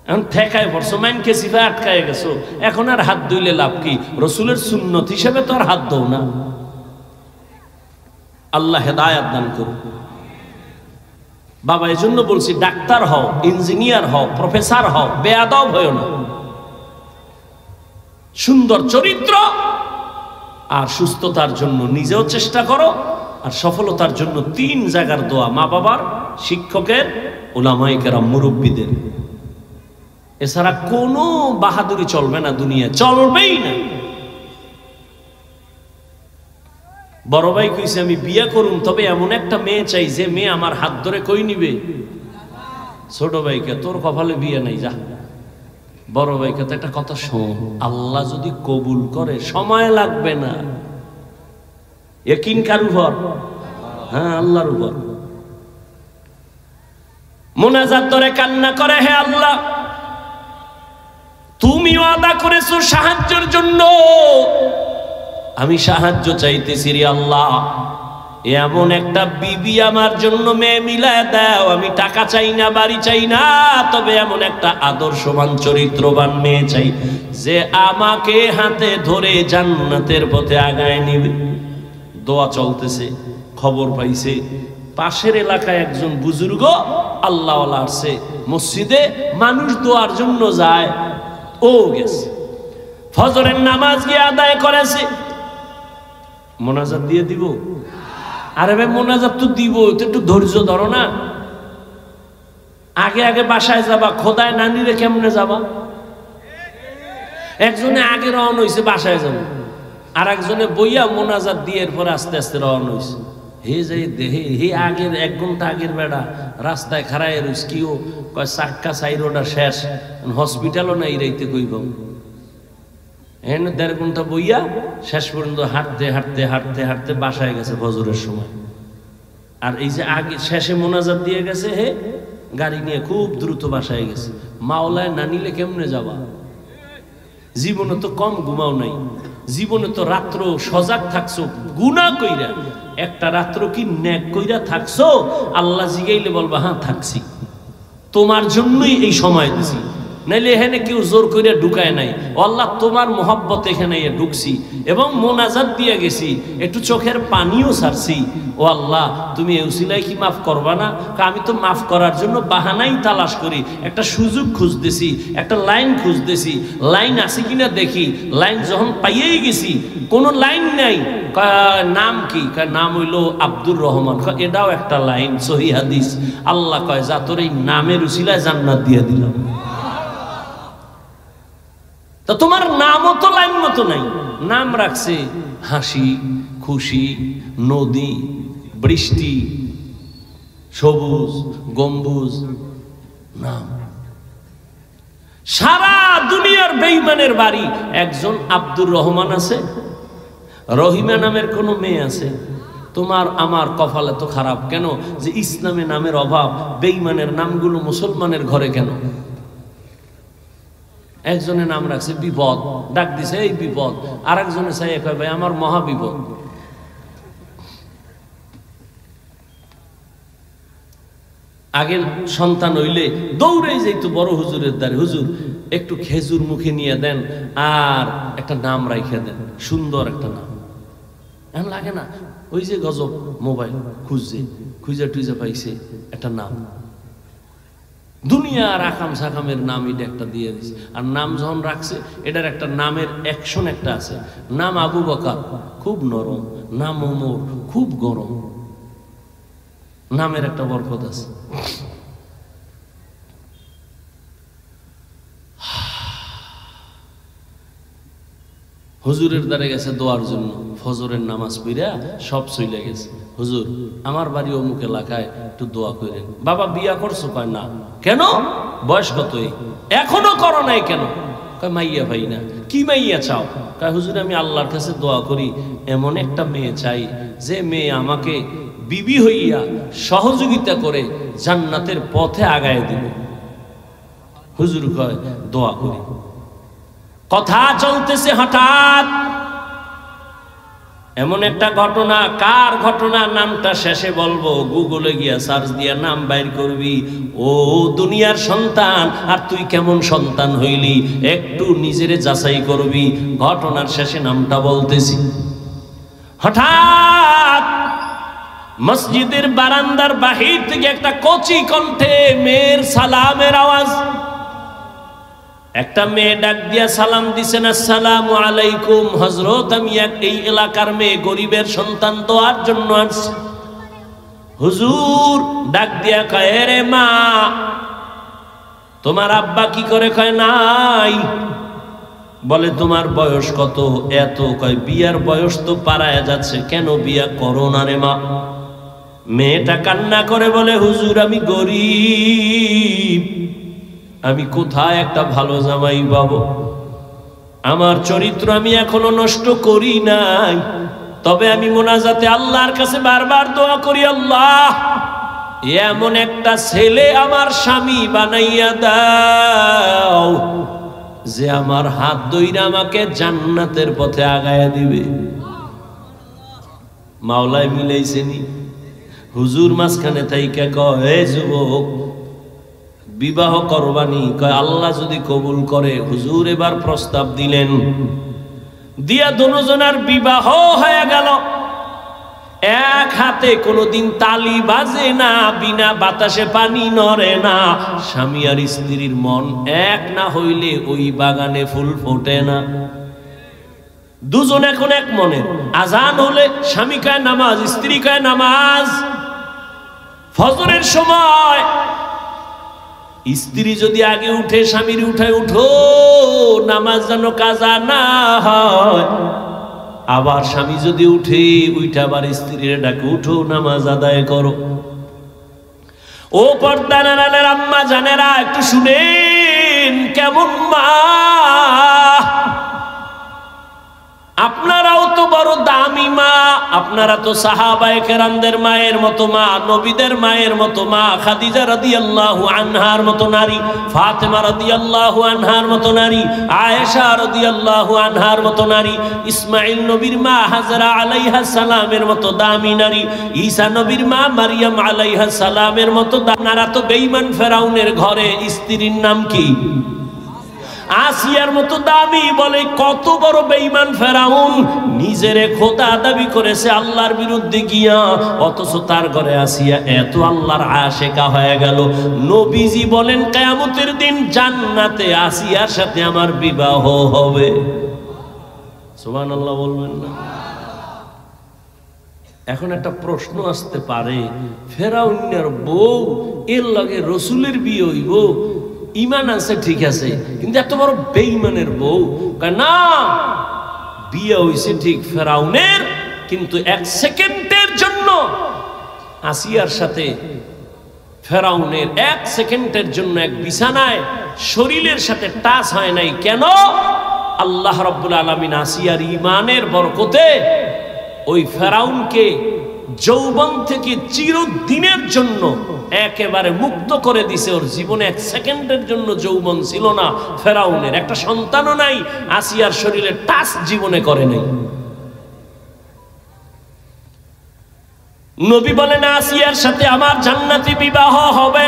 এখন ঠেকায় পড়ছো, মাইনকে সিফায় আটকায় গেছো, এখন আর হাত ধুইলে লাভ কি? রসুলের সুন্নত হিসেবে তো আর হাত ধো না। আল্লাহ হেদায়াত দান করুন। বাবা, এই জন্য বলছি, ডাক্তার হও, ইঞ্জিনিয়ার হও, প্রফেসর হও, বেয়াদব হও না। সুন্দর চরিত্র আর সুস্থতার জন্য নিজেও চেষ্টা করো, আর সফলতার জন্য 3 জায়গার দোয়া, মা বাবার, শিক্ষকের, উলামায়ে কেরাম, মুরব্বীদের। এছাড়া কোনো বাহাদুরি চলবে না, দুনিয়া চলবেই না। বড় ভাই কইছে আমি বিয়ে করুম, তবে এমন একটা মেয়ে চাই যে মেয়ে আমার হাত ধরে কই নিবে। ছোট ভাইকে তোর কপালে বিয়ে নাই, যা। বড় ভাইকে তো একটা কথা শোন, আল্লাহ যদি কবুল করে সময় লাগবে না। ইয়াকিন কার উপর? হ্যাঁ, আল্লাহর উপর। মুনাজাত ধরে কান্না করে, হে আল্লাহ, তুমি ওয়াদা করেছো সাহায্যের জন্য, আমি সাহায্য চাইতেছি রে আল্লাহ। এমন একটা বিবি আমার জন্য মেয়ে মিলায় দাও। আমি টাকা চাই না, বাড়ি চাই না, তবে এমন একটা আদর্শবান চরিত্রবান মেয়ে চাই যে আমাকে হাতে ধরে জান্নাতের পথে আগায় নিবে। দোয়া চলতেছে, খবর পাইছে পাশের এলাকায় একজন বুজুর্গ আল্লাহওয়ালা আসছে মসজিদে, মানুষ দোয়ার জন্য যায়, ও গেছে, ফজরের নামাজ গিয়ে আদায় করেছে। মোনাজাত দিয়ে দিব? আরে ভাই, মোনাজাত তো দিব, একটু ধৈর্য ধরো না। আগে আগে বাসায় যাবা, খোদায় না নিলে কেমনে যাবা? একজনে আগে রওনা হয়েছে বাসায় যাবো, আর একজনে বইয়া মোনাজাত দিয়ে এরপরে আস্তে আস্তে রওনা হয়েছে। হে যাই দেহে, হে আগের 1 ঘন্টা আগের বেড়া রাস্তায় খাড়ায় রয়েছে, কিও কয় চাক্কা সাইরোটা শেষ, হসপিটালও নাই রাইতে কইব। এনে 1.5 ঘন্টা বইয়া শেষ পর্যন্ত হাঁটতে হাঁটতে হাঁটতে হাঁটতে বাসায় গেছে ফজরের সময়। আর এই যে আগে শেষে মোনাজাত দিয়ে গেছে, হে গাড়ি নিয়ে খুব দ্রুত বাসায় গেছে। মাওলায় না নিলে কেমনে যাবা? জীবনে তো কম ঘুমাও নাই, জীবনে তো রাত্র সজাগ থাকছো গুনাহ কইরা, একটা রাত্র কি নেক কইরা থাকছো? আল্লাহ জিগাইলে বলবা হ্যাঁ থাকছি, তোমার জন্যই এই সময় দিছি। নাইলে এখানে কেউ জোর করে ঢুকায় নাই। ও আল্লাহ, তোমার মোহাব্বত এখানে ঢুকছি এবং মোনাজাত দিয়ে গেছি, একটু চোখের পানিও ছাড়ছি। ও আল্লাহ, তুমি এই উসিলায় কি মাফ করবা না? আমি তো মাফ করার জন্য বাহানাই তালাশ করি, একটা সুযোগ খুঁজতেছি, একটা লাইন খুঁজতেছি, লাইন আছে কিনা দেখি। লাইন যখন পাইয়েই গেছি, কোনো লাইন নাই। নাম কি? নাম হইল আব্দুর রহমান। এটাও একটা লাইন, সহিহ হাদিস। আল্লাহ কয়, যা তোর এই নামের উসিলায় জান্নাত দিয়ে দিলাম। তা তোমার নামও তো লাইন মতো নাই। নাম রাখছে হাসি, খুশি, নদী, বৃষ্টি, সবুজ, গম্বুজ নাম। সারা দুনিয়ার বেঈমানের বাড়ি একজন আব্দুর রহমান আছে, রহিমা নামের কোন মেয়ে আছে? তোমার আমার কপালে তো খারাপ কেন যে ইসলামে নামের অভাব, বেঈমানের নামগুলো মুসলমানের ঘরে কেন? একজনের নাম রাখছে বিপদ, ডাক দিছে এই বিপদ। আর একজনে চাই কয় ভাই আমার মহা বিপদ। আগে সন্তান হইলে দৌড়ে যাইতো বড় হুজুরের দ্বারে, হুজুর একটু খেজুর মুখে নিয়ে দেন আর একটা নাম রাইখা দেন, সুন্দর একটা নাম। এমন লাগে না? ওই যে গজব মোবাইল খুঁজছে, খুঁজে টুজে পাইছে একটা নাম, দুনিয়ার আকাম সাকামের নাম এটা একটা দিয়ে দিছে। আর নাম যখন রাখছে, এটার একটা নামের অ্যাকশন একটা আছে। নাম আবু বকর, খুব নরম। নাম ওমর, খুব গরম। নামের একটা বরকত আছে। হুজুরের দ্বারে গেছে দোয়ার জন্য, ফজরের নামাজ পড়া সব চলে গেছে। হুজুর আমার বাড়ি অমুক এলাকায়, একটু দোয়া করেন। বাবা বিয়া করছো? কয় না। কেন? বয়স কত? এখনো করো নাই কেন? কয় মাইয়া ভাই না। কি মাইয়া চাও? কয় হুজুর আমি আল্লাহর কাছে দোয়া করি, এমন একটা মেয়ে চাই যে মেয়ে আমাকে বিবি হইয়া সহযোগিতা করে জান্নাতের পথে আগায় দিবে। হুজুর কয় দোয়া করি। কথা চলতেছে, হঠাৎ এমন একটা ঘটনা। কার ঘটনা? নামটা শেষে বলবো, গুগলে গিয়া সার্চ দিয়া নাম বাইর করবি। ও দুনিয়ার সন্তান, আর তুই কেমন সন্তান হইলি একটু নিজেরে যাচাই করবি। ঘটনার শেষে নামটা বলতেছি। হঠাৎ মসজিদের বারান্দার বাহির থেকে একটা কচি কণ্ঠে মেয়ের সালামের আওয়াজ। একটা মেয়ে ডাক দিয়া সালাম দিছেন, আসসালামু আলাইকুম হযরত, আমি এই এলাকার মেয়ে, গরিবের সন্তান, দোয়ার জন্য আসছি। হুজুর ডাক দিয়া কয়, রে মা তোমার আব্বা কি করে? কয় নাই। বলে তোমার বয়স কত? এত। কয় বিয়ার বয়স তো পারায়া যাচ্ছে, কেন বিয়া করো না রে মা? মেয়েটা কান্না করে বলে, হুজুর আমি গরিব, আমি কোথায় একটা ভালো জামাই পাবো? আমার চরিত্র আমি এখনো নষ্ট করি নাই, তবে আমি মোনাজাতে আল্লাহর কাছে বারবার দোয়া করি, আল্লাহ এমন একটা ছেলে আমার স্বামী বানাইয়া দাও যে আমার হাত ধইরা আমাকে জান্নাতের পথে আগায়া দিবে। মাওলায় মিলাইছেনি। হুজুর মাঝখানে থাইকা কয়, যুবক বিবাহ করবানি? কয় আল্লাহ যদি কবুল করে। হুজুর এবার প্রস্তাব দিলেন, দিয়া দুজনের বিবাহ হয়ে গেল। এক হাতে কোনোদিন তালি বাজে না, বিনা বাতাসে পানি নড়ে না। স্বামী আর স্ত্রীর মন এক না হইলে ওই বাগানে ফুল ফোটে না। দুজন এখন এক মনে। আজান হলে স্বামী কয় নামাজ, স্ত্রী কয় নামাজ। ফজরের সময় স্ত্রী যদি আগে উঠে, স্বামীর উঠায়, উঠো নামাজ যেন কাজা না হয়। আবার স্বামী যদি উঠে, উঠে আবার স্ত্রীর ডাকে, উঠো নামাজ আদায় করো। ও পর্দার আড়ালের আম্মা জানেরা, একটু শুনেন কেমন মা। আপনারাও তো বড় দামি মা, আপনারা তো সাহাবায়ে কেরামদের মায়ের মতো মা, নবীদের মায়ের মতো মা, খাদিজা রাদিয়াল্লাহু আনহার মতো নারী, ফাতেমা রাদিয়াল্লাহু আনহার মতো নারী, আয়েশা রাদিয়াল্লাহু আনহার মতো নারী, ইসমাঈল নবীর মা হাজরা আলাইহা সালামের মতো দামি নারী, ঈসা নবীর মা মারইয়াম আলাইহা সালামের মতো। আপনারা তো বেঈমান ফেরাউনের ঘরে স্ত্রীর নাম কি? আসিয়ার মতো দামি, বলে কত বড় বেঈমান ফেরাউন, নিজেরে খোদা দাবি করেছে আল্লাহর বিরুদ্ধে গিয়া, অথচ তার ঘরে আসিয়া এত আল্লাহর আশেকা হয়ে গেল। নবীজি বলেন কিয়ামতের দিন জান্নাতে আসিয়ার সাথে আমার বিবাহ হবে। সুবহানাল্লাহ বলবেন না? এখন একটা প্রশ্ন আসতে পারে, ফেরাউনের বউ এর লগে রসুলের বিয়ে হইব, ইমান আছে ঠিক আছে, কিন্তু এত বড় বেঈমানের বউ? না, বিয়ে হইছে ঠিক ফেরাউনের, কিন্তু এক সেকেন্ডের জন্য আসিয়ার সাথে ফেরাউনের এক সেকেন্ডের জন্য এক বিছানায় শরীরের সাথে টাচ হয় নাই। কেন? আল্লাহ রাব্বুল আলামিন আসিয়ার ঈমানের বরকতে ওই ফেরাউনকে যৌবন থেকে চিরদিনের জন্য একেবারে মুক্ত করে দিছে। ওর জীবনে এক সেকেন্ডের জন্য যৌবন ছিল না ফেরাউনের, একটা সন্তানও নাই, আসিয়ার শরীরে টাচ জীবনে করে নাই। নবী বলেন আসিয়ার সাথে আমার জান্নাতি বিবাহ হবে।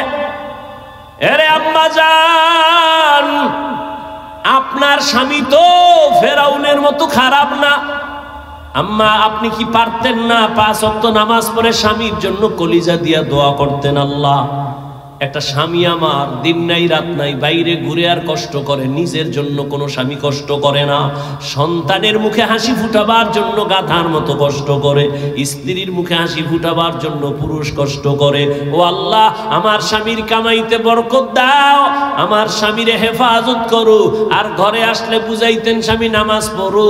এরে আম্মা জান, আপনার স্বামী তো ফেরাউনের মতো খারাপ না। আম্মা, আপনি কি পারতেন না 5 ওয়াক্ত নামাজ পড়ে স্বামীর জন্য কলিজা দিয়া দোয়া করতেন? আল্লাহ, একটা স্বামী আমার দিন নাই রাত নাই বাইরে ঘুরে আর কষ্ট করে, নিজের জন্য কোনো স্বামী কষ্ট করে না। সন্তানের মুখে হাসি ফুটাবার জন্য গাধার মতো কষ্ট করে, স্ত্রীর মুখে হাসি ফুটাবার জন্য পুরুষ কষ্ট করে। ও আল্লাহ, আমার স্বামীর কামাইতে বরকত দাও, আমার স্বামীরে হেফাজত করো। আর ঘরে আসলে বুঝাইতেন স্বামী নামাজ পড়ো,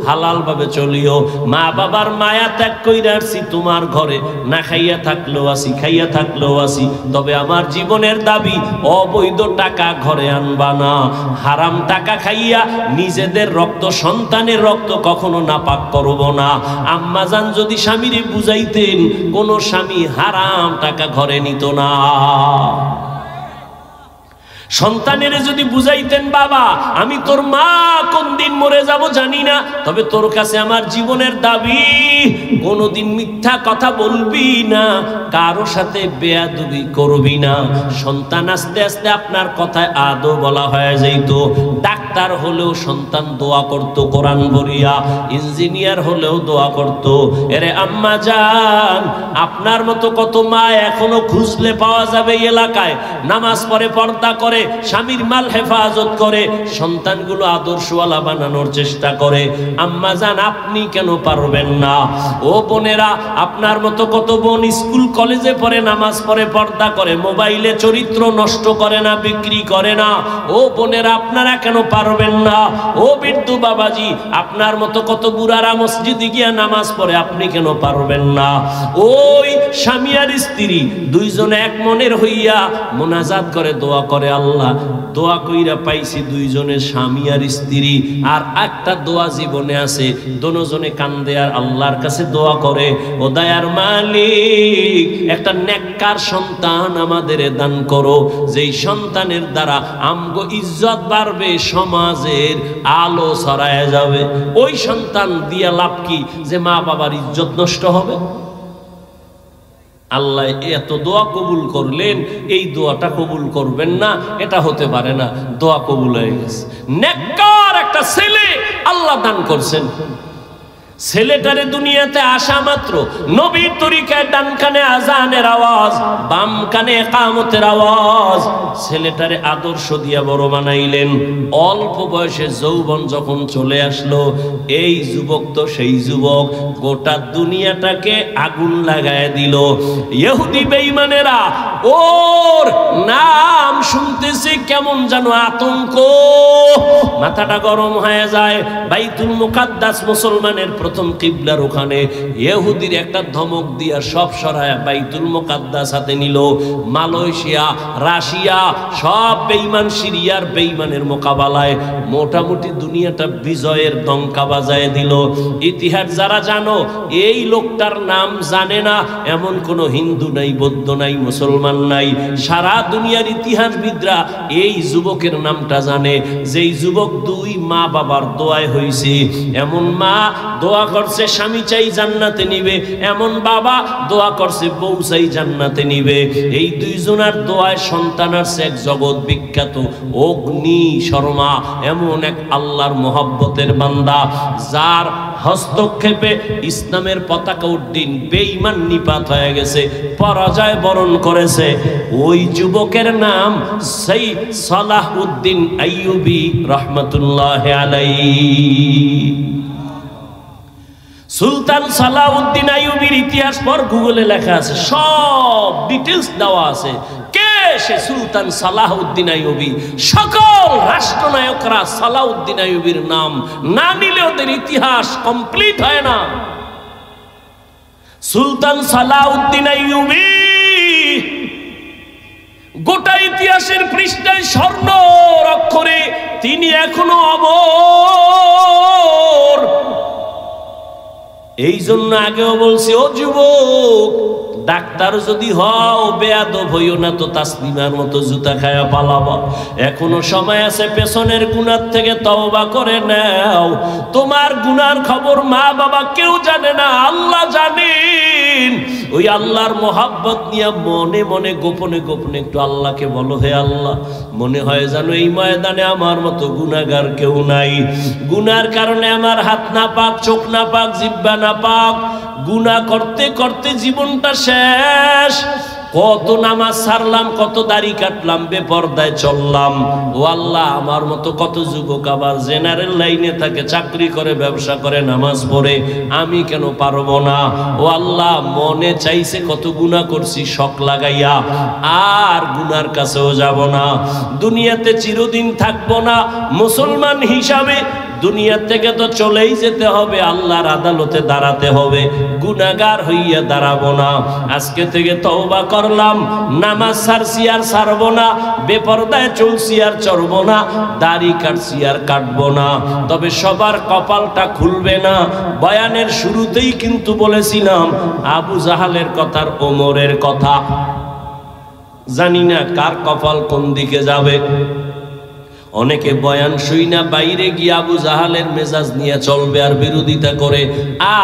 হালাল ভাবে চলিও। মা বাবার মায়া ত্যাগ কইরা আসছি তোমার ঘরে, না খাইয়া থাকলেও আসি, খাইয়া থাকলেও আসি, তবে আমার জীবনের দাবি অবৈধ টাকা ঘরে আনবা না। হারাম টাকা খাইয়া নিজেদের রক্ত, সন্তানের রক্ত কখনো নাপাক করব না। আম্মাজান যদি স্বামীরে বুঝাইতেন, কোন স্বামী হারাম টাকা ঘরে নিত না। সন্তানের যদি বুঝাইতেন, বাবা আমি তোর মা, কোন দিন মরে যাব জানি না, তবে তোর কাছে আমার জীবনের দাবি কোনদিন মিথ্যা কথা বলবি না, কারো সাথে বেয়াদবি করবি না। সন্তান আস্তে আস্তে আপনার কথায় আদৌ বলা হয়ে যাইত। ডাক্তার হলেও সন্তান দোয়া করত কোরআন পড়িয়া, ইঞ্জিনিয়ার হলেও দোয়া করত। এরে আম্মা জান, আপনার মতো কত মা এখনো খুঁজলে পাওয়া যাবে এলাকায়, নামাজ পড়ে, পর্দা করে, স্বামীর মাল হেফাজত করে, সন্তানগুলো আদর্শওয়ালা বানানোর চেষ্টা করে। আম্মা জান, আপনি কেন পারবেন না? ও বোনেরা, আপনার মতো কত বোন স্কুল কলেজে পড়ে, নামাজ পড়ে, পর্দা করে, মোবাইলে চরিত্র নষ্ট করে না, বিক্রি করে না। ও বোনেরা, আপনারা কেন পারবেন না? ও বৃদ্ধ বাবাজি, আপনার মতো কত বুড়ারা মসজিদে গিয়া নামাজ পড়ে, আপনি কেন পারবেন না? ওই স্বামী আর স্ত্রী দুইজনে এক মনের হইয়া মোনাজাত করে, দোয়া করে, আল্লাহ দোয়া কইরা পাইছি দুইজনের স্বামী আর স্ত্রী। আর একটা দোয়া জীবনে আছে, দোনোজনে কান্দে আর আল্লাহর কাছে দোয়া করে, ও দয়ার মালিক, একটা নেককার সন্তান আমাদের দান করো, যেই সন্তানের দ্বারা আমগো ইজ্জত বাড়বে, সমাজের আলো ছড়ায় যাবে। ওই সন্তান দিয়া লাভ কি যে মা বাবার ইজ্জত নষ্ট হবে? আল্লাহ এত দোয়া কবুল করলেন, এই দোয়াটা কবুল করবেন না, এটা হতে পারে না। দোয়া কবুল হয়ে গেছে। নেককার একটা ছেলে আল্লাহ দান করছেন। ছেলেটারে দুনিয়াতে আসা মাত্র নবীর তরিকায় ডান কানে আজানের আওয়াজ, বাম কানে ইকামতের আওয়াজ। ছেলেটারে আদর্শ দিয়া বড় বানাইলেন। অল্প বয়সে যৌবন যখন চলে আসলো, এই যুবক তো সেই যুবক, গোটা দুনিয়াটাকে আগুন লাগায় দিল। ইহুদি বেঈমানেরা ওর নাম শুনতেছে কেমন যেন আতঙ্ক, মাথাটা গরম হয়ে যায়। বাইতুল মুকাদ্দাস মুসলমানের প্রথম কিবলার ওখানে ইহুদির একটা ধমক দিয়া সব সরায়া বাইতুল মুকাদ্দাস হাতে নিল। মালয়েশিয়া, রাশিয়া সব বেঈমান, সিরিয়ার বেঈমানের মোকাবেলায় মোটামুটি দুনিয়াটা বিজয়ের ডঙ্কা বাজায় দিল। ইতিহাস যারা জানো, এই লোকটার নাম জানে না এমন কোন হিন্দু নাই, বৌদ্ধ নাই, মুসলমান নাই। সারা দুনিয়ার ইতিহাসবিদরা এই যুবকের নামটা জানে, যেই যুবক দুই মা বাবার দোয়ায় হয়েছে। এমন মা দোয়া দোয়া করছে স্বামী চাই জান্নাতে নিবে, এমন বাবা দোয়া করছে বউ চাই জান্নাতে নিবে। এই দুইজনের দোয়ায় সন্তান আসছে এক জগৎ বিখ্যাত অগ্নি শর্মা, এমন এক আল্লাহর মোহাব্বতের বান্দা যার হস্তক্ষেপে ইসলামের পতাকা উড্ডীন বেঈমান নিপাত হয়ে গেছে, পরাজয় বরণ করেছে। ওই যুবকের নাম সেই সালাহউদ্দিন আইয়ুবী রাহমাতুল্লাহ আলাইহি। সুলতান সালাহউদ্দিন আইয়ুবীর ইতিহাস পর গুগলে লেখা আছে, সব ডিটেলস দেওয়া আছে। কে সে সুলতান সালাহউদ্দিন আইয়ুবী? সকল রাষ্ট্রনায়করা সালাহউদ্দিন আইয়ুবীর নাম না নিলে ওদের ইতিহাস কমপ্লিট হয় না। সুলতান সালাহউদ্দিন আইয়ুবী গোটা ইতিহাসের পৃষ্ঠায় স্বর্ণ অক্ষরে তিনি এখনো অমর। এই জন্য আগেও বলছি, ও যুবক, ডাক্তার যদি হও বেয়াদব হইও না তো তাসলিমার মতো জুতা খায়া পালাবা। এখনো সময় আছে, পেছনের গুনার থেকে তওবা করে নাও। তোমার গুনার খবর মা বাবা কেউ জানে না, আল্লাহ জানেন। ওই আল্লাহর মোহাব্বত নিয়ে মনে মনে গোপনে গোপনে একটু আল্লাহকে বলো, হে আল্লাহ, মনে হয় জানো এই ময়দানে আমার মতো গুনাহগার কেউ নাই। গুনার কারণে আমার হাত না পাক, চোখ না পাক, জিহ্বা না পাক। গুনাহ করতে করতে জীবনটা শেষ। কত নামাজ ছাড়লাম, কত দাড়ি কাটলাম, বেপরদায় চললাম। ও আল্লাহ, আমার মতো কত যুবক আবার জেনারেল লাইনে থাকে, চাকরি করে, ব্যবসা করে, নামাজ পড়ে, আমি কেন পারবো না? ও আল্লাহ, মনে চাইছে কত গুনাহ করছি শখ লাগাইয়া, আর গুনার কাছেও যাব না। দুনিয়াতে চিরদিন থাকবো না মুসলমান হিসাবে, দুনিয়া থেকে তো চলেই যেতে হবে, আল্লাহর আদালতে দাঁড়াতে হবে। গুনাহগার হইয়া দাঁড়াবো না। আজকে থেকে তওবা করলাম, নামাজ ছাড়ছি আর ছাড়বো না, বেপরদায় চলছি আর চলবো না, দাড়ি কাটছি আর কাটবো না। তবে সবার কপালটা খুলবে না। বয়ানের শুরুতেই কিন্তু বলেছিলাম আবু জাহালের কথা, ওমরের কথা। জানি না কার কপাল কোন দিকে যাবে। অনেকে বয়ান শুইনা বাইরে গিয়ে আবু জাহালের মেজাজ নিয়ে চলবে আর বিরোধিতা করে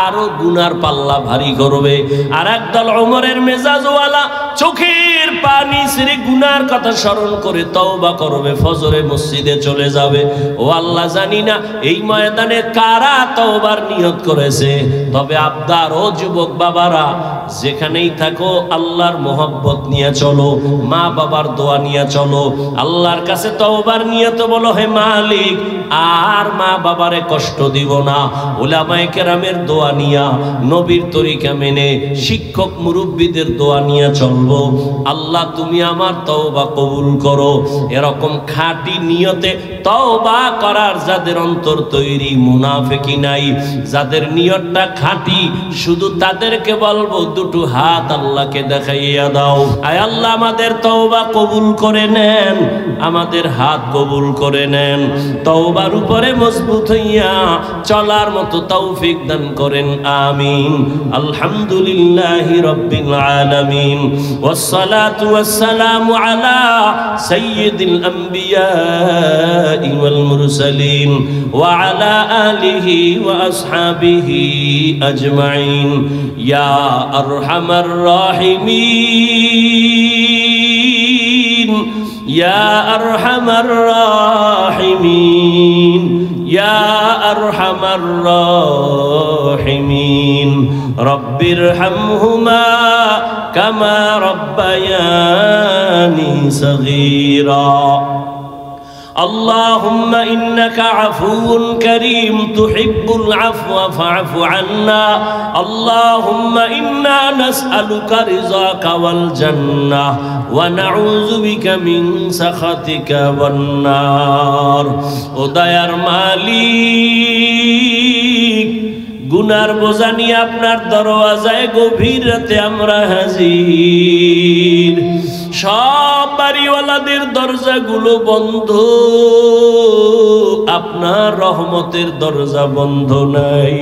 আরো গুনার পাল্লা ভারী করবে। আর একদল ওমরের মেজাজওয়ালা চোখের পানি ছেড়ে গুনার কথা স্মরণ করে তওবা করবে, ফজরে মসজিদে চলে যাবে। ও আল্লাহ, জানি না এই ময়দানে কারা তওবার নিয়ত করেছে। তবে আবদার, ও যুবক বাবারা, যেখানেই থাকো আল্লাহর মোহাব্বত নিয়ে চলো, মা বাবার দোয়া নিয়ে চলো, আল্লাহর কাছে তওবার নিয়ত বলো, হে মালিক, আর মা বাবারে কষ্ট দিব না। উলামায়ে কেরামের দোয়া নিয়া, নবীর তরিকা মেনে, শিক্ষক মুরব্বীদের দোয়া নিয়ে চলবো। আল্লাহ, তুমি আমার তওবা কবুল করো। এরকম খাঁটি নিয়তে তওবা করার যাদের অন্তর তৈরি, মুনাফিকি নাই, যাদের নিয়তটা খাঁটি, শুধু তাদেরকে বলবো দুটো হাত আল্লাহকে দেখাইয়া দাও। আয় আল্লাহ, আমাদের তওবা কবুল করে নেন, আমাদের হাত কবুল করে নেন। তওবার উপরে মজবুত হইয়া চলার মতো তৌফিক দান করেন, আমিন। আলহামদুলিল্লাহি রাব্বিল আলামিন, ওয়াসসালাতু ওয়াসসালামু আলা সাইয়্যিদিল আম্বিয়া ওয়াল মুরসালিন ওয়া আলা আলিহি ওয়া আসহাবিহি আজমাইন। ইয়া আরহামার রাহিমিন, ইয়া আরহামার রাহিমিন, ইয়া আরহামার রাহিমিন। রব্বিরহামহুমা কামা রব্বায়ানি সগীরা। اللهم إنك عفو كريم تحب العفو فاعف عنا. اللهم إنا نسألك رضاك والجنة ونعوذ بك من سخطك والنار. ও দয়ার মালিক, গুনার বোঝা নিয়ে আপনার দরওয়াজায় গভীর রাতে আমরা হাজির। সব বাড়িওয়ালাদের দরজাগুলো বন্ধ, আপনার রহমতের দরজা বন্ধ নাই।